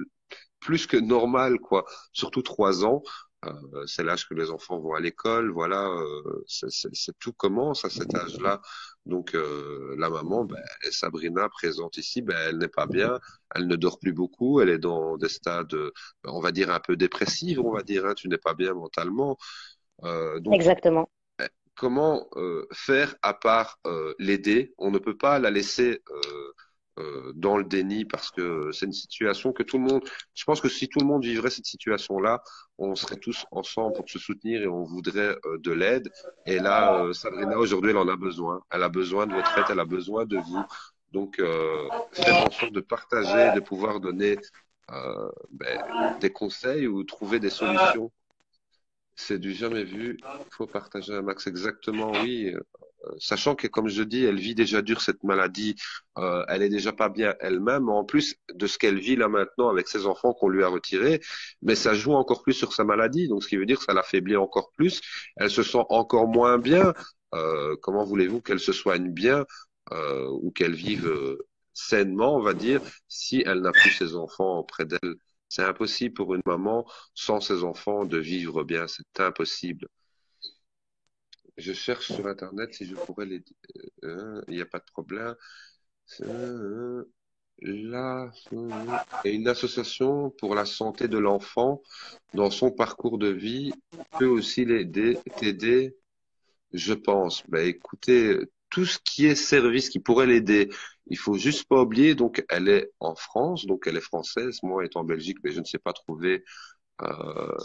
plus que normal, quoi. Surtout 3 ans, c'est l'âge que les enfants vont à l'école, voilà, tout commence à cet âge-là. Donc la maman, ben, Sabrina présente ici, ben, elle n'est pas bien, elle ne dort plus beaucoup, elle est dans des stades, on va dire un peu dépressifs, on va dire, hein, tu n'es pas bien mentalement. Donc Exactement. comment faire à part l'aider? On ne peut pas la laisser dans le déni parce que c'est une situation que tout le monde, je pense que si tout le monde vivrait cette situation-là, on serait tous ensemble pour se soutenir et on voudrait de l'aide. Et là, Sabrina, aujourd'hui, elle en a besoin. Elle a besoin de votre aide, elle a besoin de vous. Donc, faites en sorte de partager, de pouvoir donner ben, des conseils ou trouver des solutions. C'est du jamais vu. Il faut partager un max. Exactement, oui. Sachant que, comme je dis, elle vit déjà dur cette maladie. Elle est déjà pas bien elle-même. En plus de ce qu'elle vit là maintenant avec ses enfants qu'on lui a retirés, mais ça joue encore plus sur sa maladie. Donc, ce qui veut dire que ça l'affaiblit encore plus. Elle se sent encore moins bien. Comment voulez-vous qu'elle se soigne bien ou qu'elle vive sainement, on va dire, si elle n'a plus ses enfants près d'elle? C'est impossible pour une maman sans ses enfants de vivre bien. C'est impossible. Je cherche sur Internet si je pourrais les... Il n'y a pas de problème. Là, et une association pour la santé de l'enfant dans son parcours de vie peut aussi t'aider, je pense. Ben, écoutez, tout ce qui est service qui pourrait l'aider, il faut juste pas oublier. Donc, elle est en France, donc elle est française. Moi, étant en Belgique, mais je ne sais pas trouver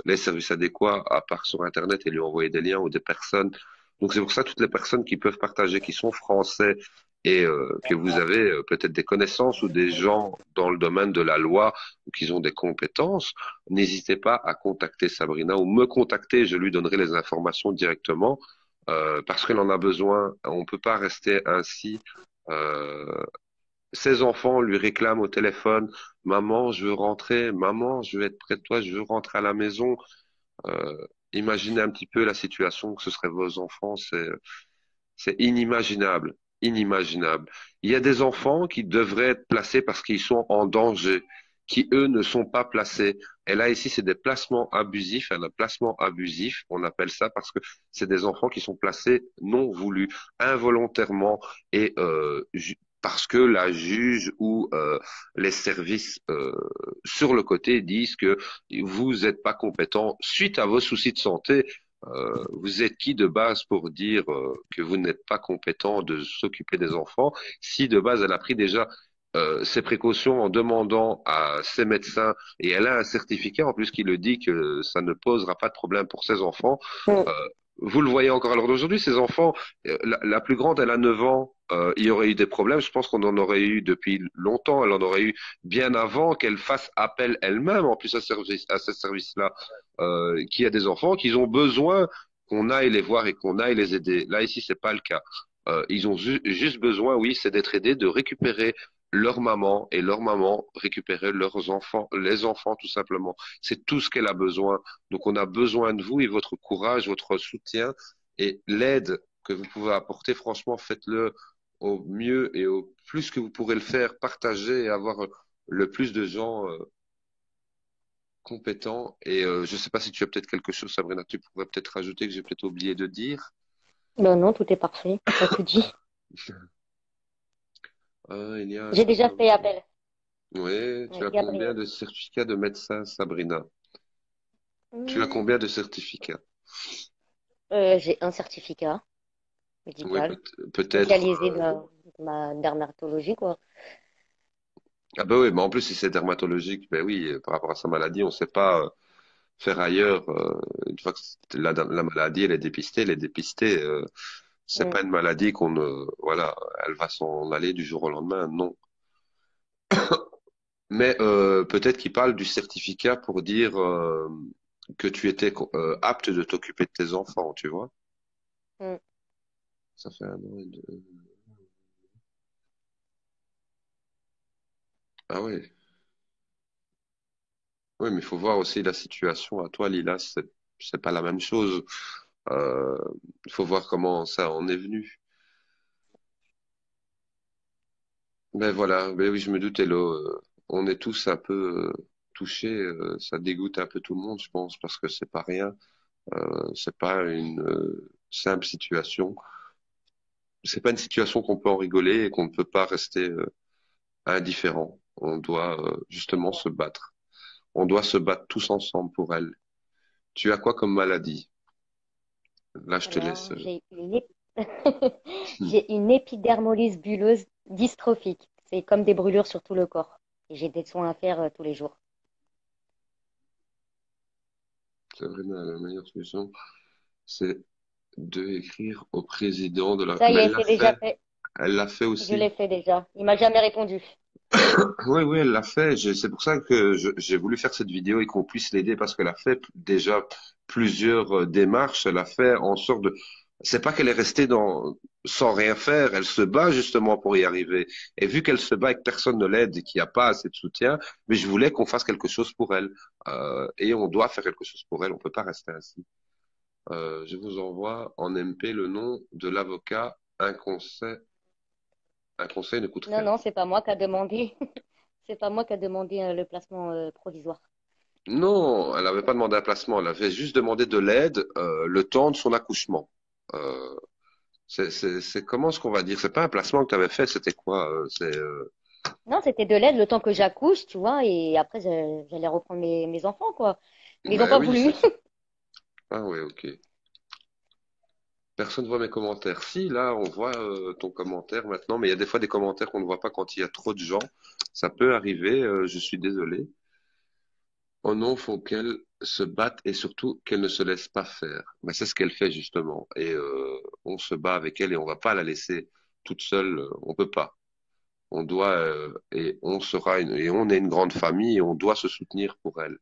les services adéquats à part sur Internet et lui envoyer des liens ou des personnes. Donc c'est pour ça toutes les personnes qui peuvent partager, qui sont français et que vous avez peut-être des connaissances ou des gens dans le domaine de la loi ou qui ont des compétences, n'hésitez pas à contacter Sabrina ou me contacter, je lui donnerai les informations directement parce qu'elle en a besoin. On peut pas rester ainsi. Euh, Ses enfants lui réclament au téléphone, maman, je veux rentrer, maman, je veux être près de toi, je veux rentrer à la maison. Imaginez un petit peu la situation que ce seraient vos enfants, c'est inimaginable, inimaginable. Il y a des enfants qui devraient être placés parce qu'ils sont en danger, qui eux ne sont pas placés. Et là ici, c'est des placements abusifs, un placement abusif, on appelle ça parce que c'est des enfants qui sont placés non voulus, involontairement et parce que la juge ou les services sur le côté disent que vous n'êtes pas compétent suite à vos soucis de santé. Vous êtes qui de base pour dire que vous n'êtes pas compétent de s'occuper des enfants si de base elle a pris déjà ses précautions en demandant à ses médecins et elle a un certificat en plus qui le dit que ça ne posera pas de problème pour ses enfants. Mm. Euh, Vous le voyez encore à l'heure d'aujourd'hui, ces enfants, la plus grande, elle a 9 ans, il y aurait eu des problèmes, je pense qu'on en aurait eu depuis longtemps, elle en aurait eu bien avant qu'elle fasse appel elle-même, en plus à ce service-là, qui a des enfants, qui ont besoin qu'on aille les voir et qu'on aille les aider. Là, ici, c'est pas le cas. Ils ont juste besoin, oui, c'est d'être aidés, de récupérer leur maman et leur maman récupérer leurs enfants, les enfants tout simplement. C'est tout ce qu'elle a besoin. Donc on a besoin de vous et votre courage, votre soutien et l'aide que vous pouvez apporter. Franchement, faites-le au mieux et au plus que vous pourrez le faire, partagez et avoir le plus de gens compétents. Et je ne sais pas si tu as peut-être quelque chose, Sabrina, tu pourrais peut-être rajouter que j'ai peut-être oublié de dire. Ben non, tout est parfait. T'as tout dit. Il y a un J'ai déjà certain... fait appel. Oui, tu Oui, as combien Gabriel. de certificats de médecin, Sabrina? Tu as Hmm. combien de certificats? J'ai un certificat Oui, médical peut-être. spécialisé dans ma dermatologie, quoi. Ah ben oui, mais en plus si c'est dermatologique, ben oui, par rapport à sa maladie, on ne sait pas faire ailleurs. Une fois que la maladie elle est dépistée, C'est Mm. pas une maladie qu'on voilà, elle va s'en aller du jour au lendemain, non. Mais peut-être qu'il parle du certificat pour dire que tu étais apte de t'occuper de tes enfants, tu vois. Mm. Ça fait 1 an et 2. Ah oui. Oui, mais il faut voir aussi la situation à toi, Lila, c'est pas la même chose. Euh, il faut voir comment ça en est venu. Mais voilà, mais oui, je me doute, Hello. On est tous un peu touchés. Ça dégoûte un peu tout le monde, je pense, parce que c'est pas rien. C'est pas une simple situation. C'est pas une situation qu'on peut en rigoler et qu'on ne peut pas rester indifférent. On doit justement se battre. On doit se battre tous ensemble pour elle. Tu as quoi comme maladie? Là, je te laisse. Alors, j'ai une épidermolyse bulleuse dystrophique. C'est comme des brûlures sur tout le corps. Et j'ai des soins à faire tous les jours. Sabrina, la meilleure solution, c'est de écrire au président de la. Ça y Mais est, c'est déjà fait. Elle l'a fait Je aussi. l'ai fait déjà. Il m'a jamais répondu. Oui, oui, elle l'a fait. C'est pour ça que j'ai voulu faire cette vidéo et qu'on puisse l'aider parce qu'elle a fait déjà plusieurs démarches. Elle a fait en sorte de. C'est pas qu'elle est restée sans rien faire. Elle se bat justement pour y arriver. Et vu qu'elle se bat et que personne ne l'aide et qu'il n'y a pas assez de soutien, mais je voulais qu'on fasse quelque chose pour elle. Et on doit faire quelque chose pour elle. On peut pas rester ainsi. Je vous envoie en MP le nom de l'avocat. Un conseil ne coûte Non, rien. non, c'est pas moi qui a demandé. C'est pas moi qui a demandé le placement provisoire. Non, elle n'avait pas demandé un placement, elle avait juste demandé de l'aide le temps de son accouchement. Euh, c'est comment ce qu'on va dire? C'est pas un placement que tu avais fait, c'était quoi? Non, c'était de l'aide le temps que j'accouche, tu vois, et après j'allais reprendre mes enfants, quoi. Mais ils n'ont Ben pas oui, voulu. c'est. Ah ouais, ok. Personne voit mes commentaires. Si, là, on voit ton commentaire maintenant, mais il y a des fois des commentaires qu'on ne voit pas quand il y a trop de gens. Ça peut arriver, je suis désolé. Oh non, faut qu'elle se batte et surtout qu'elle ne se laisse pas faire. Ben, c'est ce qu'elle fait justement. Et on se bat avec elle et on va pas la laisser toute seule. On peut pas. On doit et on sera et on est une grande famille et on doit se soutenir pour elle.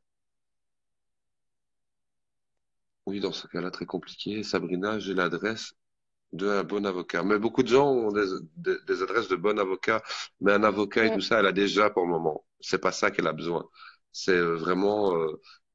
Oui, dans ce cas-là, très compliqué. Sabrina, j'ai l'adresse d'un bon avocat. Mais beaucoup de gens ont des adresses de bons avocats, mais un avocat et Mm. tout ça, elle a déjà pour le moment. C'est pas ça qu'elle a besoin. C'est vraiment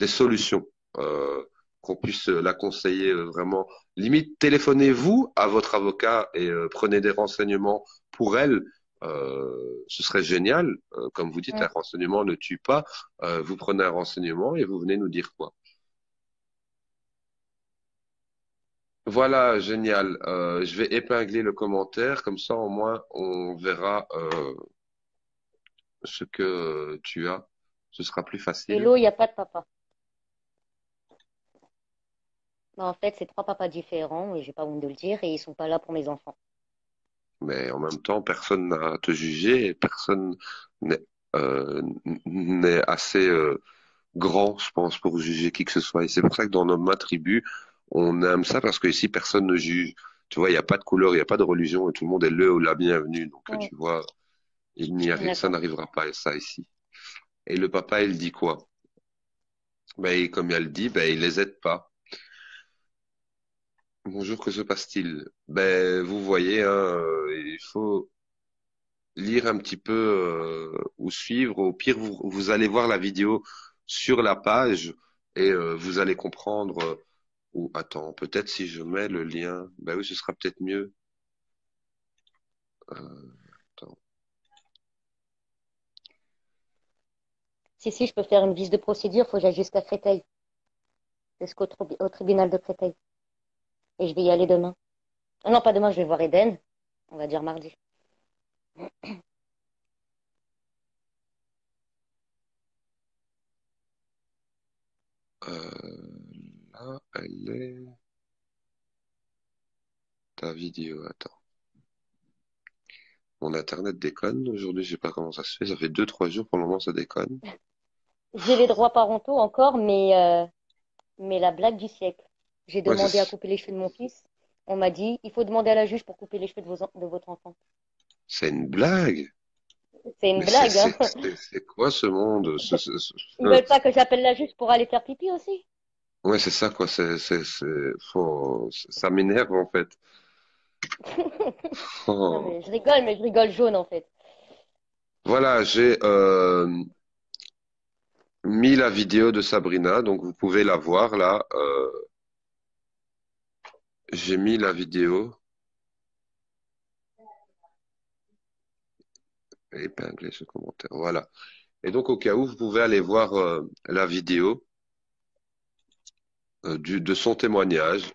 des solutions. Euh, qu'on puisse la conseiller vraiment. Limite, téléphonez-vous à votre avocat et prenez des renseignements pour elle. Ce serait génial. Comme vous dites, un Mm. renseignement ne tue pas. Vous prenez un renseignement et vous venez nous dire quoi. Voilà, génial. Je vais épingler le commentaire, comme ça au moins on verra ce que tu as. Ce sera plus facile. Hello, il n'y a pas de papa. Bah, en fait, c'est trois papas différents, et j'ai pas honte de le dire, et ils sont pas là pour mes enfants. Mais en même temps, personne n'a à te juger et personne n'est n'est assez grand, je pense, pour juger qui que ce soit. Et c'est pour ça que dans ma tribu, on aime ça parce que ici personne ne juge. Tu vois, il n'y a pas de couleur, il n'y a pas de religion et tout le monde est le ou la bienvenue. Donc Mm. tu vois, ça D'accord. n'arrivera pas ça ici. Et le papa, il dit quoi? Ben, comme elle dit, ben, il les aide pas. Bonjour, que se passe-t-il? Ben, vous voyez, hein, il faut lire un petit peu ou suivre. Au pire, vous allez voir la vidéo sur la page et vous allez comprendre. Ou attends, peut-être si je mets le lien, ben oui, ce sera peut-être mieux. Attends. Si, je peux faire une visite de procédure, faut que j'aille jusqu'à Créteil, au tribunal de Créteil. Et je vais y aller demain. Ah non, pas demain, je vais voir Eden. On va dire mardi. Là, elle est ta vidéo. Attends. Mon internet déconne. Aujourd'hui, je sais pas comment ça se fait. Ça fait 2, 3 jours pour le moment, ça déconne. J'ai les droits parentaux encore, mais la blague du siècle. J'ai Ouais, demandé à couper les cheveux de mon fils. On m'a dit, il faut demander à la juge pour couper les cheveux de votre enfant. C'est une blague. C'est une Mais blague, hein. c'est quoi ce monde? Ils veulent pas que j'appelle la juge pour aller faire pipi aussi. Ouais, c'est ça, quoi. Ça m'énerve, en fait. Non, Oh. mais je rigole jaune, en fait. Voilà, j'ai mis la vidéo de Sabrina, donc vous pouvez la voir là. J'ai mis la vidéo, épinglé ce commentaire. Voilà. Et donc, au cas où, vous pouvez aller voir la vidéo de son témoignage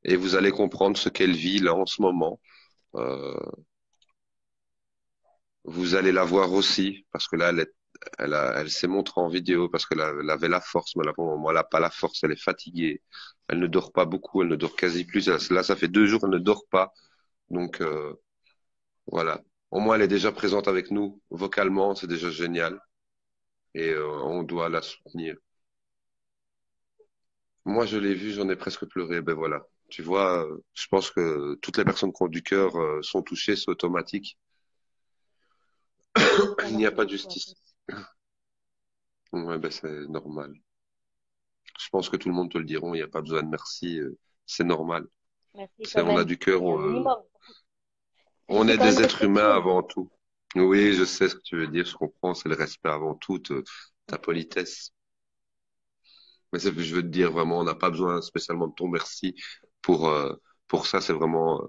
et vous allez comprendre ce qu'elle vit là en ce moment. Euh, Vous allez la voir aussi, parce que là, elle s'est montrée en vidéo parce elle avait la force, mais là, pour le moment, elle n'a pas la force, elle est fatiguée. Elle ne dort pas beaucoup, elle ne dort quasi plus. Là, ça fait 2 jours, elle ne dort pas. Donc, voilà. Au moins, elle est déjà présente avec nous vocalement, c'est déjà génial. Et on doit la soutenir. Moi, je l'ai vue, j'en ai presque pleuré. Ben voilà. Tu vois, je pense que toutes les personnes qui ont du cœur sont touchées, c'est automatique. Ah, Il n'y a merci pas de beaucoup. justice. Ouais, ben c'est normal. Je pense que tout le monde te le diront, il n'y a pas besoin de merci, c'est normal. Merci C'est, quand on a même. du cœur, C'est un minimum. Je on suis est quand même des êtres humains respectueuse. avant tout. Oui, je sais ce que tu veux dire, je comprends, c'est le respect avant tout, ta politesse. Mais je veux te dire vraiment, on n'a pas besoin spécialement de ton merci pour, euh, pour ça, c'est vraiment,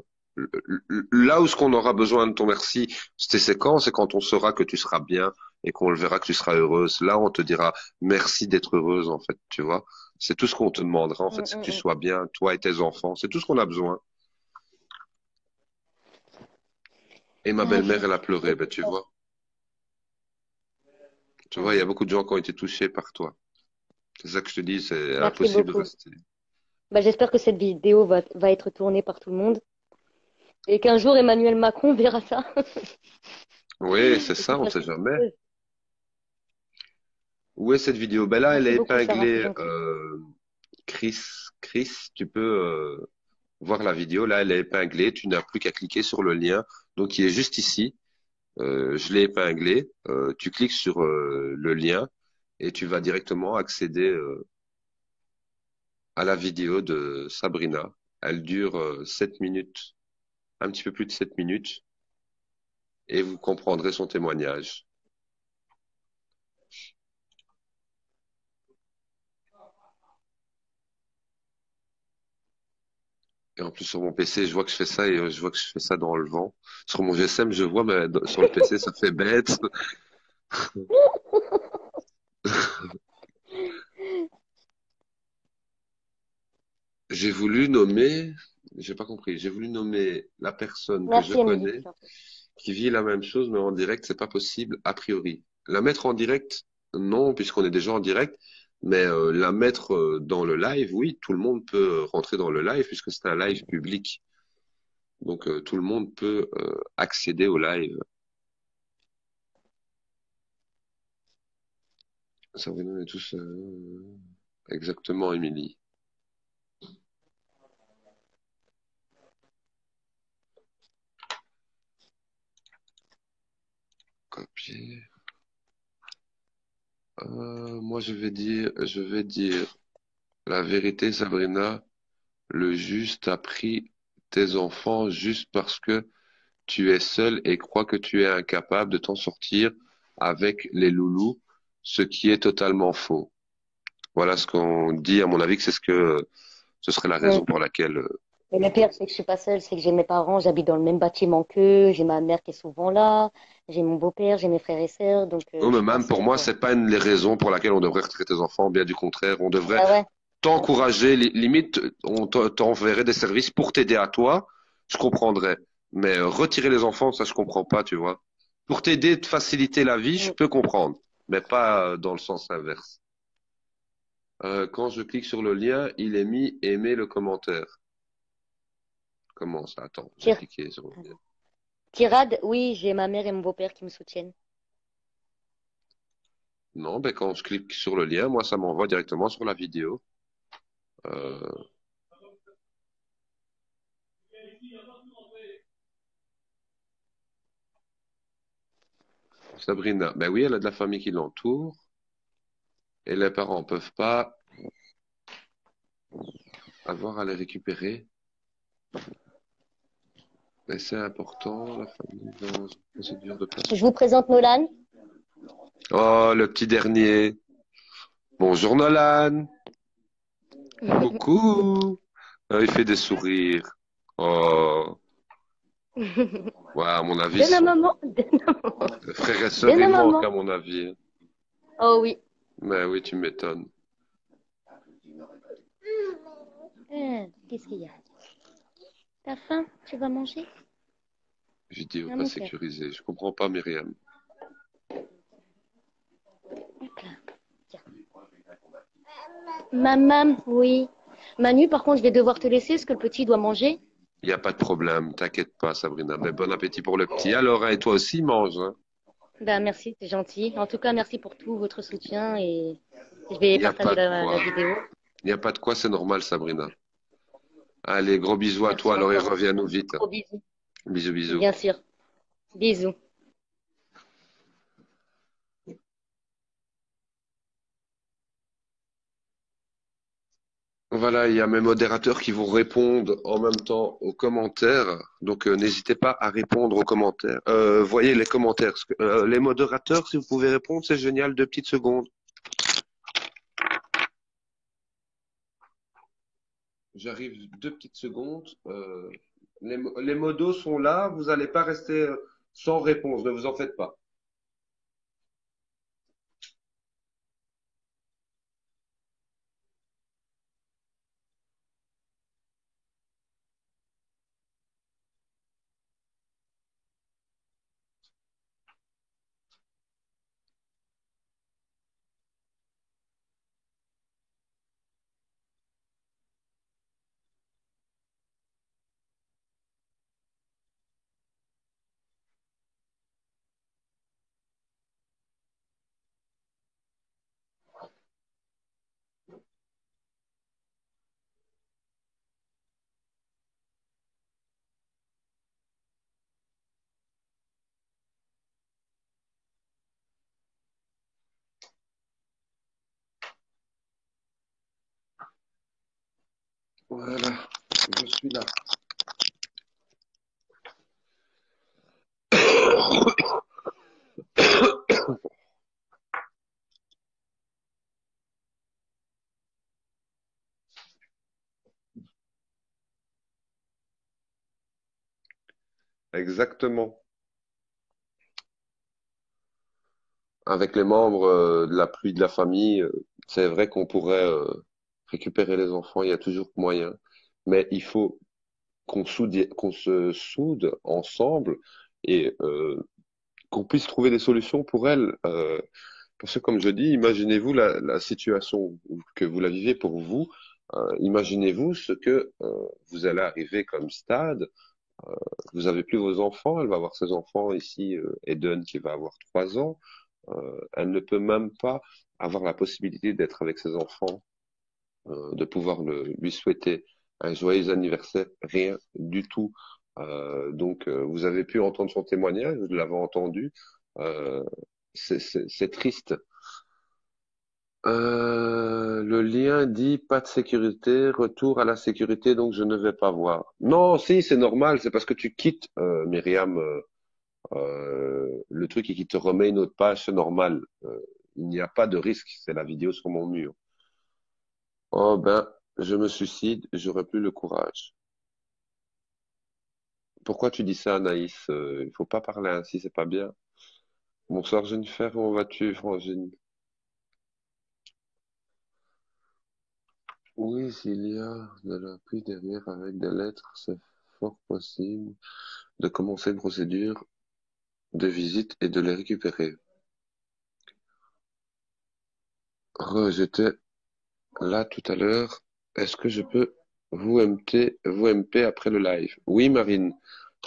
là où ce qu'on aura besoin de ton merci, c'est quand? C'est quand on saura que tu seras bien et qu'on le verra que tu seras heureuse. Là, on te dira merci d'être heureuse, en fait, tu vois. C'est tout ce qu'on te demandera, en fait, Mm, c'est que mm, tu mm. sois bien, toi et tes enfants. C'est tout ce qu'on a besoin. Et ma Ok. belle-mère, elle a pleuré, ben, tu vois. Tu vois, il y a Mhm. beaucoup de gens qui ont été touchés par toi. C'est ça que je te dis, c'est Merci impossible de beaucoup. rester. Bah, j'espère que cette vidéo va être tournée par tout le monde et qu'un jour Emmanuel Macron verra ça. Oui, c'est Et ça, qu'il on ne fasse sait quelque jamais. chose. Où est cette vidéo? Ben là, elle Merci est beaucoup, Sarah, c'est épinglée. gentil. Chris, Chris, tu peux voir la vidéo. Là, elle est épinglée. Tu n'as plus qu'à cliquer sur le lien. Donc, il est juste ici. Je l'ai épinglé. Tu cliques sur le lien et tu vas directement accéder à la vidéo de Sabrina. Elle dure 7 minutes, un petit peu plus de 7 minutes, et vous comprendrez son témoignage. Et en plus, sur mon PC, je vois que je fais ça et je vois que je fais ça dans le vent. Sur mon GSM, je vois, mais sur le PC, ça fait bête. J'ai voulu nommer, j'ai pas compris, j'ai voulu nommer la personne que je Merci, Émilie. connais qui vit la même chose, mais en direct, c'est pas possible a priori. La mettre en direct, non, puisqu'on est déjà en direct, mais la mettre dans le live, oui, tout le monde peut rentrer dans le live puisque c'est un live public. Donc tout le monde peut accéder au live. Ça vous donne tous exactement, Émilie. Copier. Moi, je vais dire la vérité, Sabrina. Le juste a pris tes enfants juste parce que tu es seul et croit que tu es incapable de t'en sortir avec les loulous, ce qui est totalement faux. Voilà ce qu'on dit, à mon avis, que c'est ce serait la Mm. raison pour laquelle. Et le pire, c'est que je suis pas seule, c'est que j'ai mes parents, j'habite dans le même bâtiment qu'eux, j'ai ma mère qui est souvent là, j'ai mon beau-père, j'ai mes frères et sœurs, donc Oh, je mais suis pas même pour seule, moi, quoi. c'est pas une des raisons pour laquelle on devrait retirer tes enfants. Bien du contraire, on devrait Bah ouais. t'encourager. Limite, on t'enverrait des services pour t'aider à toi. Je comprendrais. Mais retirer les enfants, ça, je comprends pas, tu vois. Pour t'aider, te faciliter la vie, je Mm. peux comprendre, mais pas dans le sens inverse. Quand je clique sur le lien, il est mis aimer le commentaire. Comment ça? Attends, j'ai Tire- cliqué sur le lien. Tirade, oui, j'ai ma mère et mon beau-père qui me soutiennent. Non, ben quand je clique sur le lien, moi, ça m'envoie directement sur la vidéo. Euh, Sabrina, ben oui, elle a de la famille qui l'entoure et les parents peuvent pas avoir à les récupérer. Et c'est important, la famille dans une procédure de Je placement. vous présente Nolan. Oh, le petit dernier. Bonjour Nolan. Coucou. Il fait des sourires. Oh, ouais, à mon avis, Donne à maman. Donne à maman. frères et sœurs, Donne à il manque maman. à mon avis. Oh oui. Mais oui, tu m'étonnes. Qu'est-ce qu'il y a? T'as faim? Tu vas manger? Vidéo Ah, pas mon cœur. sécurisée. Je comprends pas, Myriam. Hop là. Tiens. Maman, oui. Manu, par contre, je vais devoir te laisser parce que le petit doit manger. Il n'y a pas de problème, t'inquiète pas, Sabrina. Mais bon appétit pour le petit. Alors, hein, et toi aussi, mange, hein. Ben, merci, c'est gentil. En tout cas, merci pour tout votre soutien et je Il vais n'y a pas partager de la quoi. vidéo. Il n'y a pas de quoi, c'est normal, Sabrina. Allez, gros bisous à toi, Merci alors et encore. reviens-nous vite. Gros bisous. Bisous, bisous. Bien sûr. Bisous. Voilà, il y a mes modérateurs qui vont répondre en même temps aux commentaires. Donc, n'hésitez pas à répondre aux commentaires. Voyez les commentaires. Les modérateurs, si vous pouvez répondre, c'est génial. 2 petites secondes. J'arrive 2 petites secondes. Les modos sont là. Vous n'allez pas rester sans réponse. Ne vous en faites pas. Voilà, je suis là. Exactement. Avec les membres de la pluie de la famille, c'est vrai qu'on pourrait récupérer les enfants. Il y a toujours moyen, mais il faut qu'on se soude ensemble et qu'on puisse trouver des solutions pour elles. Parce que comme je dis, imaginez-vous la situation que vous la vivez pour vous. Imaginez-vous ce que vous allez arriver comme stade. Vous avez plus vos enfants, elle va avoir ses enfants ici, Eden qui va avoir 3 ans. Elle ne peut même pas avoir la possibilité d'être avec ses enfants, de pouvoir lui souhaiter un joyeux anniversaire, rien du tout. Donc, vous avez pu entendre son témoignage, vous l'avez entendu. Euh, c'est triste. Le lien dit pas de sécurité, retour à la sécurité, donc je ne vais pas voir. Non, si, c'est normal, c'est parce que tu quittes, Myriam, le truc et qui te remet une autre page, c'est normal. Il n'y a pas de risque, c'est la vidéo sur mon mur. Oh ben, je me suicide, j'aurai plus le courage. Pourquoi tu dis ça, Anaïs? Il faut pas parler ainsi, c'est pas bien. Bonsoir Jennifer, comment vas-tu, Frangine? Oui, s'il y a de la pluie derrière avec des lettres, c'est fort possible de commencer une procédure de visite et de les récupérer. J'étais là tout à l'heure. Est-ce que je peux vous MP après le live? Oui, Marine.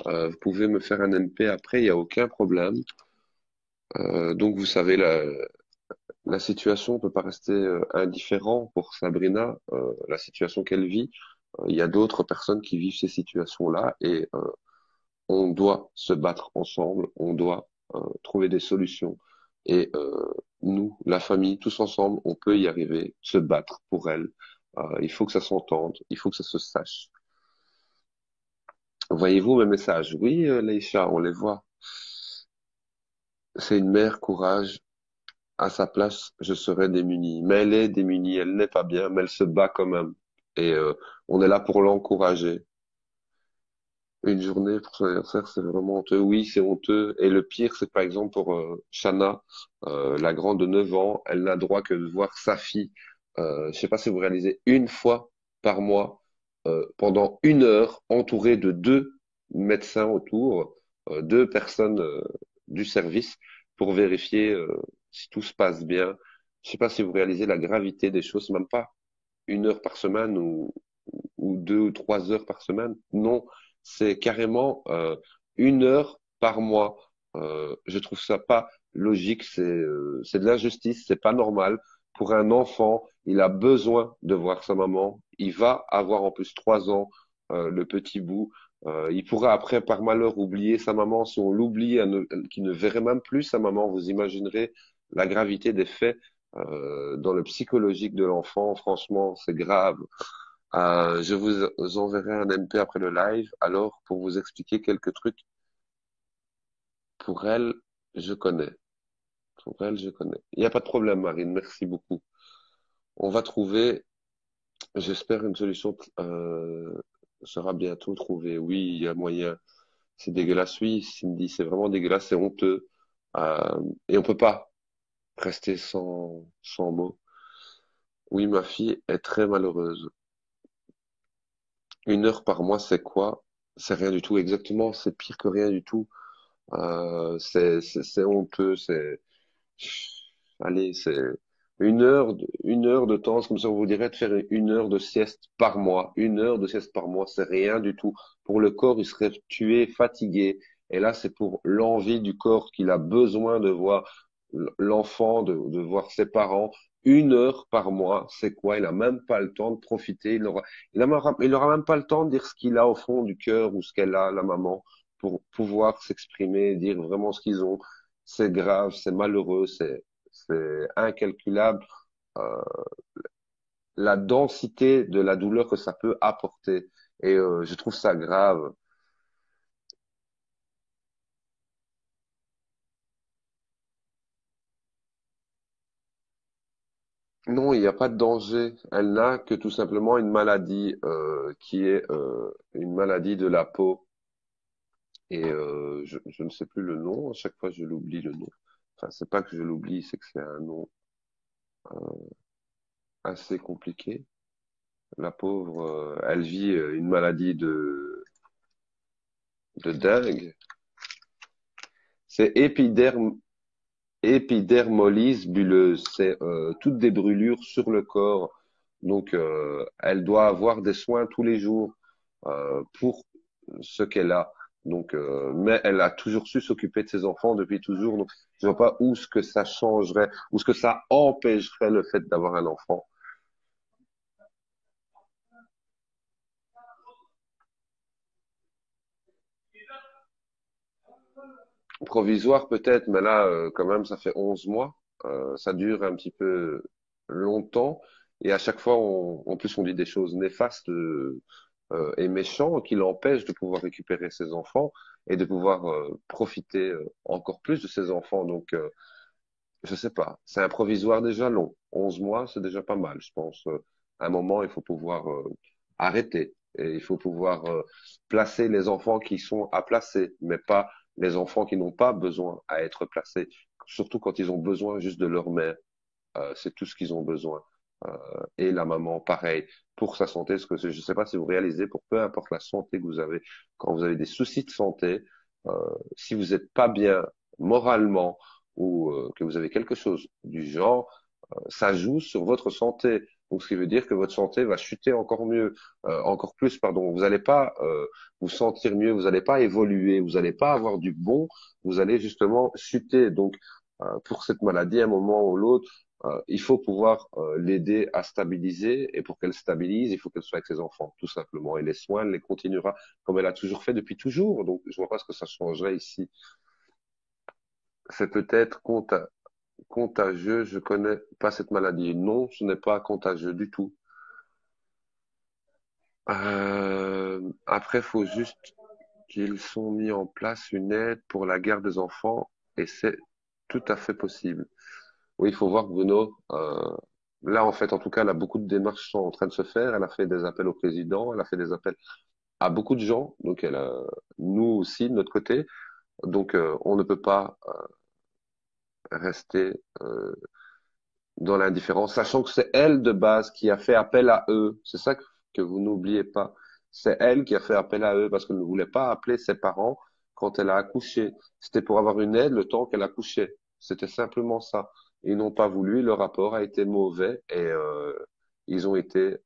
Vous pouvez me faire un MP après, il n'y a aucun problème. Donc, vous savez, la situation ne peut pas rester indifférent pour Sabrina, la situation qu'elle vit. Il y a d'autres personnes qui vivent ces situations-là et on doit se battre ensemble, on doit trouver des solutions. Et nous, la famille, tous ensemble, on peut y arriver, se battre pour elle. Il faut que ça s'entende, il faut que ça se sache. Voyez-vous mes messages? Oui, Leïcha, on les voit. C'est une mère, courage. À sa place, je serais démunie. Mais elle est démunie, elle n'est pas bien, mais elle se bat quand même. Et on est là pour l'encourager. Une journée pour son anniversaire, c'est vraiment honteux. Oui, c'est honteux. Et le pire, c'est par exemple pour Shana, la grande de 9 ans, elle n'a droit que de voir sa fille, je sais pas si vous réalisez, une fois par mois, pendant 1 heure, entourée de 2 médecins autour, 2 personnes du service, pour vérifier si tout se passe bien. Je sais pas si vous réalisez la gravité des choses, même pas 1 heure par semaine ou 2 ou 3 heures par semaine. Non, c'est carrément 1 heure par mois. Je trouve ça pas logique, c'est de l'injustice, c'est pas normal. Pour un enfant, il a besoin de voir sa maman. Il va avoir en plus 3 ans, le petit bout. Il pourra après, par malheur, oublier sa maman. Si on l'oublie, qu'il ne verrait même plus sa maman, vous imaginerez la gravité des faits dans le psychologique de l'enfant. Franchement, c'est grave. Je vous enverrai un MP après le live, alors pour vous expliquer quelques trucs. Pour elle, je connais. Pour elle, je connais. Il n'y a pas de problème, Marine. Merci beaucoup. On va trouver, j'espère, une solution sera bientôt trouvée. Oui, il y a moyen. C'est dégueulasse. Oui, Cindy, c'est vraiment dégueulasse, c'est honteux. Et on peut pas rester sans mots. Oui, ma fille est très malheureuse. 1 heure par mois, c'est quoi? C'est rien du tout. Exactement, c'est pire que rien du tout. C'est honteux, allez, c'est 1 heure de temps, c'est comme ça on vous dirait de faire 1 heure de sieste par mois. 1 heure de sieste par mois, c'est rien du tout. Pour le corps, il serait tué, fatigué. Et là, c'est pour l'envie du corps qu'il a besoin de voir l'enfant, de voir ses parents. 1 heure par mois, c'est quoi? Il a même pas le temps de profiter. Il aura même pas le temps de dire ce qu'il a au fond du cœur ou ce qu'elle a, la maman, pour pouvoir s'exprimer, dire vraiment ce qu'ils ont. C'est grave, c'est malheureux, c'est incalculable, euh, la densité de la douleur que ça peut apporter. Et je trouve ça grave. Non, il n'y a pas de danger. Elle n'a que tout simplement une maladie qui est une maladie de la peau. Et je ne sais plus le nom. À chaque fois, je l'oublie le nom. Enfin, c'est pas que je l'oublie, c'est que c'est un nom assez compliqué. La pauvre, elle vit une maladie de dingue. C'est épidermolyse bulleuse. C'est toutes des brûlures sur le corps. Donc, elle doit avoir des soins tous les jours pour ce qu'elle a. Donc, mais elle a toujours su s'occuper de ses enfants depuis toujours. Donc, je vois pas où ce que ça changerait, où ce que ça empêcherait le fait d'avoir un enfant. Provisoire peut-être, mais là, quand même, ça fait 11 mois. Ça dure un petit peu longtemps. Et à chaque fois, en plus, on dit des choses néfastes et méchantes qui l'empêchent de pouvoir récupérer ses enfants et de pouvoir profiter encore plus de ses enfants. Donc, je sais pas. C'est un provisoire déjà long. 11 mois, c'est déjà pas mal. Je pense, à un moment, il faut pouvoir arrêter. Et il faut pouvoir placer les enfants qui sont à placer, mais pas les enfants qui n'ont pas besoin à être placés. Surtout quand ils ont besoin juste de leur mère. C'est tout ce qu'ils ont besoin. Et la maman, pareil, pour sa santé. Parce que je ne sais pas si vous réalisez, pour peu importe la santé que vous avez, quand vous avez des soucis de santé, euh, si vous n'êtes pas bien moralement ou que vous avez quelque chose du genre, ça joue sur votre santé. Donc, ce qui veut dire que votre santé va chuter encore mieux, encore plus, pardon. Vous n'allez pas vous sentir mieux, vous n'allez pas évoluer, vous n'allez pas avoir du bon, vous allez justement chuter. Donc, pour cette maladie, à un moment ou l'autre, il faut pouvoir l'aider à stabiliser, et pour qu'elle stabilise, il faut qu'elle soit avec ses enfants, tout simplement. Et les soins, elle les continuera comme elle a toujours fait depuis toujours. Donc, je vois pas ce que ça changerait ici. C'est peut-être contagieux. Je connais pas cette maladie. Non, ce n'est pas contagieux du tout. Après, faut juste qu'ils sont mis en place une aide pour la garde des enfants, et c'est tout à fait possible. Oui, il faut voir Bruno. Là, en fait, en tout cas, là, beaucoup de démarches sont en train de se faire. Elle a fait des appels au président, elle a fait des appels à beaucoup de gens. Donc, nous aussi, de notre côté. Donc, on ne peut pas rester dans l'indifférence, sachant que c'est elle de base qui a fait appel à eux. C'est ça que vous n'oubliez pas. C'est elle qui a fait appel à eux parce qu'elle ne voulait pas appeler ses parents quand elle a accouché. C'était pour avoir une aide le temps qu'elle accouchait. C'était simplement ça. Ils n'ont pas voulu, le rapport a été mauvais, et ils ont été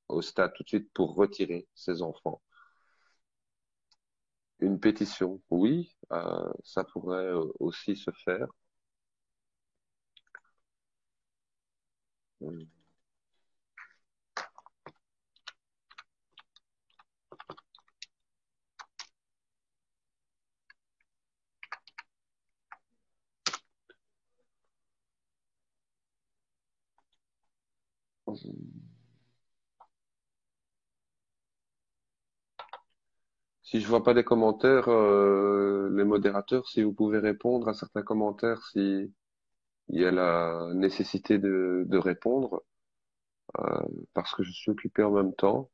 au stade tout de suite pour retirer ces enfants. Une pétition, oui, ça pourrait aussi se faire. Si je vois pas des commentaires, les modérateurs, si vous pouvez répondre à certains commentaires, si il y a la nécessité de répondre, euh, parce que je suis occupé en même temps.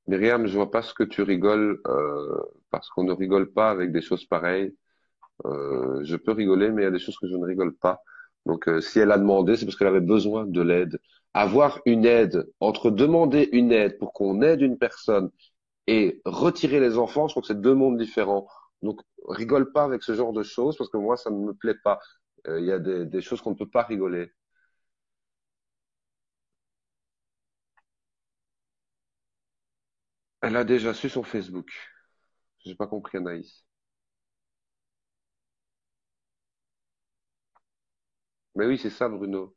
Myriam, je vois pas ce que tu rigoles, parce qu'on ne rigole pas avec des choses pareilles. Je peux rigoler, mais il y a des choses que je ne rigole pas. Donc, si elle a demandé, c'est parce qu'elle avait besoin de l'aide. Avoir une aide, entre demander une aide pour qu'on aide une personne et retirer les enfants, je crois que c'est deux mondes différents. Donc, rigole pas avec ce genre de choses, parce que moi, ça ne me plaît pas. Il y a des choses qu'on ne peut pas rigoler. Elle a déjà su son Facebook. J'ai pas compris, Anaïs. Mais oui, c'est ça, Bruno.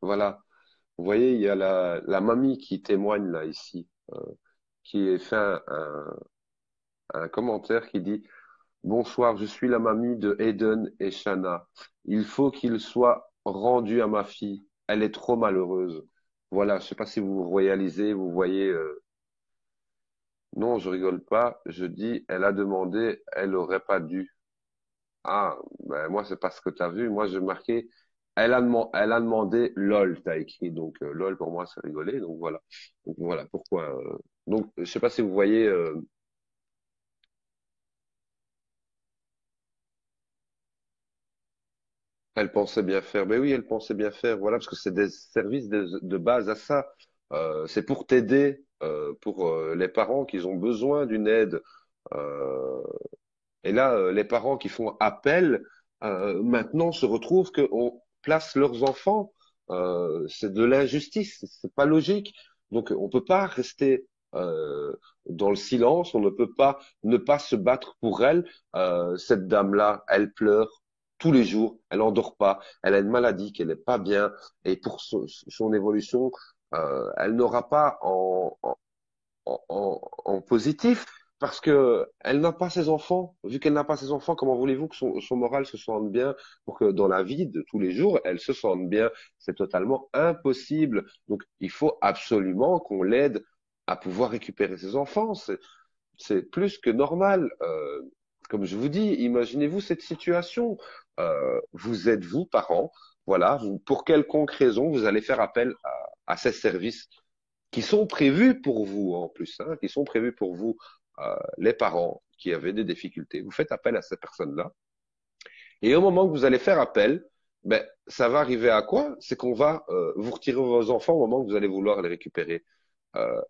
Voilà. Vous voyez, il y a la mamie qui témoigne là, ici, qui a fait un commentaire qui dit: Bonsoir, je suis la mamie de Eden et Shana. Il faut qu'il soit rendu à ma fille. Elle est trop malheureuse. Voilà, je sais pas si vous réalisez, vous voyez. Non, je rigole pas. Je dis, elle a demandé, elle aurait pas dû. Ah, ben moi c'est pas ce que t'as vu. Moi j'ai marqué, elle a demandé lol, t'as écrit. Donc lol pour moi c'est rigoler. Donc voilà. Donc voilà pourquoi. Donc je sais pas si vous voyez. Elle pensait bien faire. Ben oui, elle pensait bien faire. Voilà, parce que c'est des services de base à ça. C'est pour t'aider, pour les parents qui ont besoin d'une aide. Euh, et là, les parents qui font appel, maintenant se retrouvent qu'on place leurs enfants. C'est de l'injustice. C'est pas logique. Donc, on peut pas rester dans le silence. On ne peut pas ne pas se battre pour elle. Cette dame-là, elle pleure tous les jours. Elle endort pas. Elle a une maladie qu'elle n'est pas bien. Et pour son évolution, elle n'aura pas en positif, parce que elle n'a pas ses enfants. Vu qu'elle n'a pas ses enfants, comment voulez-vous que son moral se sente bien pour que dans la vie de tous les jours, elle se sente bien? C'est totalement impossible. Donc, il faut absolument qu'on l'aide à pouvoir récupérer ses enfants. C'est plus que normal. Comme je vous dis, imaginez-vous cette situation. Vous êtes vous, parents, voilà, pour quelconque raison, vous allez faire appel à ces services qui sont prévus pour vous en plus, hein, qui sont prévus pour vous, les parents qui avaient des difficultés. Vous faites appel à ces personnes-là. Et au moment que vous allez faire appel, ben, ça va arriver à quoi? C'est qu'on va vous retirer vos enfants au moment que vous allez vouloir les récupérer.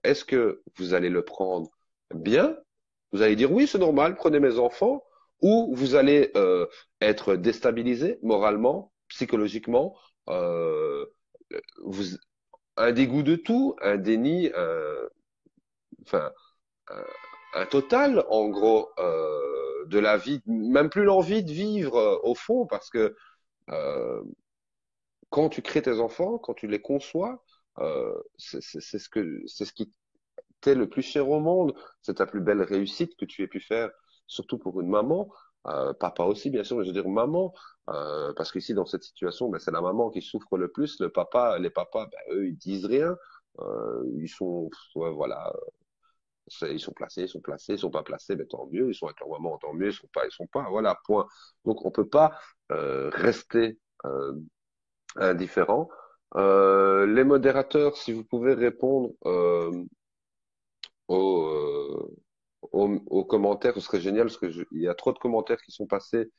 Est-ce que vous allez le prendre bien? Vous allez dire oui, c'est normal, prenez mes enfants. ou vous allez être déstabilisé moralement, psychologiquement, euh, vous, un dégoût de tout, un déni, enfin un, un total en gros de la vie, même plus l'envie de vivre au fond, parce que euh, quand tu crées tes enfants, quand tu les conçois, c'est ce qui t'es le plus cher au monde. C'est ta plus belle réussite que tu aies pu faire, surtout pour une maman. Papa aussi, bien sûr, mais je veux dire maman, parce qu'ici, dans cette situation, ben, c'est la maman qui souffre le plus. Le papa, les papas, ben, eux, ils disent rien. Ils sont, ouais, voilà, ils sont placés, ils sont placés, ils sont pas placés, ben, tant mieux. Ils sont avec leur maman, tant mieux. Ils sont pas, voilà, point. Donc, on peut pas rester indifférent. Les modérateurs, si vous pouvez répondre aux, aux commentaires, ce serait génial parce que il y a trop de commentaires qui sont passés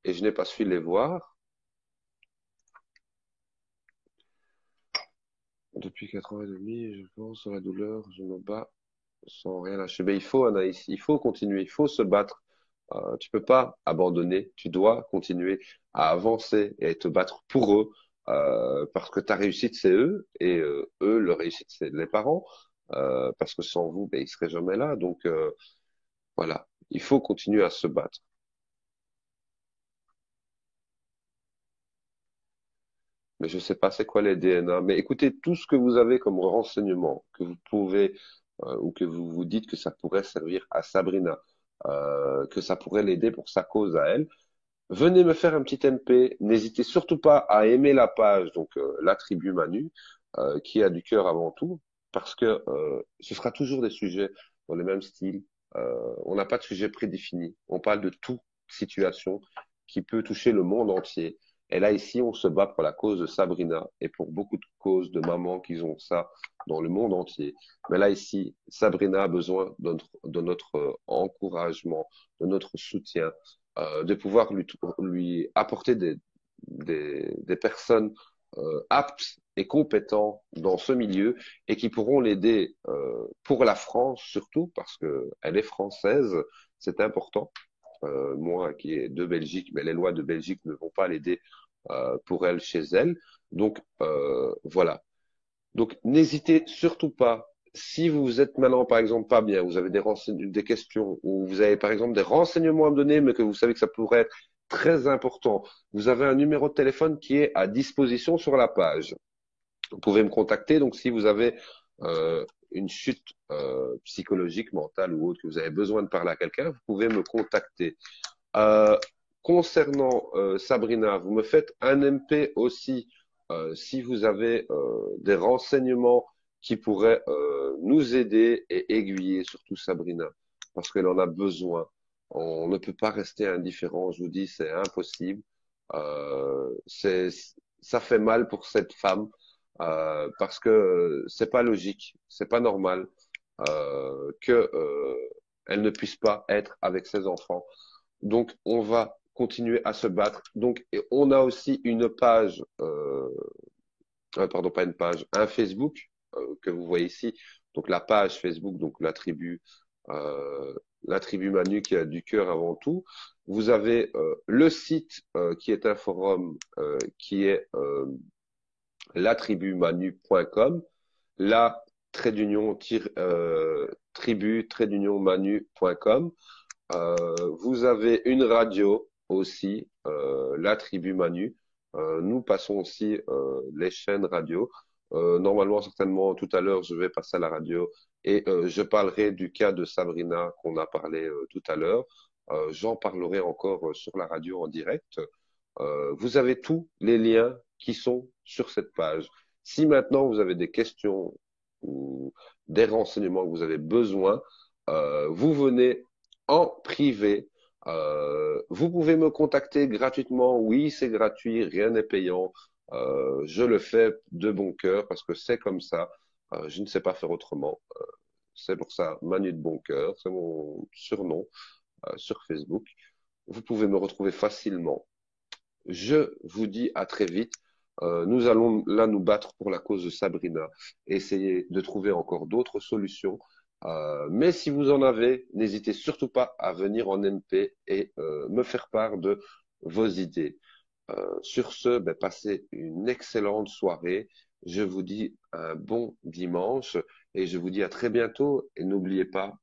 et je n'ai pas su les voir. Depuis 4 ans et demi, je pense à la douleur, je me bats sans rien lâcher. Mais il faut, Anaïs, il faut continuer, il faut se battre. Tu peux pas abandonner, tu dois continuer à avancer et à te battre pour eux, parce que ta réussite, c'est eux, et eux, leur réussite, c'est les parents, parce que sans vous, ben, ils seraient jamais là. Donc voilà, il faut continuer à se battre. Mais je sais pas c'est quoi les DNA. Mais écoutez, tout ce que vous avez comme renseignement, que vous pouvez ou que vous vous dites que ça pourrait servir à Sabrina, que ça pourrait l'aider pour sa cause à elle, venez me faire un petit MP. N'hésitez surtout pas à aimer la page, donc la tribu Manu, qui a du cœur avant tout, parce que ce sera toujours des sujets dans le même style. On n'a pas de sujet prédéfini. On parle de toute situation qui peut toucher le monde entier. Et là, ici, on se bat pour la cause de Sabrina et pour beaucoup de causes de mamans qui ont ça dans le monde entier. Mais là, ici, Sabrina a besoin de notre encouragement, de notre soutien, de pouvoir lui apporter des personnes aptes et compétents dans ce milieu et qui pourront l'aider pour la France surtout parce que elle est française, c'est important. Moi qui est de Belgique, mais les lois de Belgique ne vont pas l'aider pour elle chez elle. Donc voilà. Donc n'hésitez surtout pas. Si vous êtes maintenant, par exemple, pas bien, vous avez des questions, ou vous avez, par exemple, des renseignements à me donner, mais que vous savez que ça pourrait être très important, vous avez un numéro de téléphone qui est à disposition sur la page. Vous pouvez me contacter. Donc, si vous avez une chute psychologique, mentale ou autre, que vous avez besoin de parler à quelqu'un, vous pouvez me contacter. Euh, concernant Sabrina, vous me faites un MP aussi si vous avez des renseignements qui pourraient nous aider et aiguiller, surtout Sabrina, parce qu'elle en a besoin. On ne peut pas rester indifférent, je vous dis, c'est impossible. C'est, ça fait mal pour cette femme parce que c'est pas logique, c'est pas normal que elle ne puisse pas être avec ses enfants. Donc, on va continuer à se battre. Donc, et on a aussi une page, pardon, pas une page, un Facebook que vous voyez ici. Donc, la page Facebook, donc euh, la tribu Manu qui a du cœur avant tout. Vous avez le site qui est un forum qui est latribumanu.com, la trait d'union tribu trait d'union manu.com. Vous avez une radio aussi, la Tribu Manu. Nous passons aussi les chaînes radio. Normalement, certainement, tout à l'heure, je vais passer à la radio et je parlerai du cas de Sabrina qu'on a parlé tout à l'heure. J'en parlerai encore sur la radio en direct. Vous avez tous les liens qui sont sur cette page. Si maintenant vous avez des questions ou des renseignements que vous avez besoin, vous venez en privé. Vous pouvez me contacter gratuitement. Oui, c'est gratuit, rien n'est payant. Je le fais de bon cœur parce que c'est comme ça. Je ne sais pas faire autrement. C'est pour ça, Manu de bon cœur, c'est mon surnom sur Facebook. Vous pouvez me retrouver facilement. Je vous dis à très vite. Nous allons là nous battre pour la cause de Sabrina, essayer de trouver encore d'autres solutions. Mais si vous en avez, n'hésitez surtout pas à venir en MP et me faire part de vos idées. Sur ce, ben, passez une excellente soirée. Je vous dis un bon dimanche et je vous dis à très bientôt. Et n'oubliez pas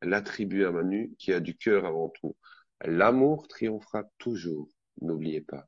la tribu à Manu qui a du cœur avant tout. L'amour triomphera toujours. N'oubliez pas.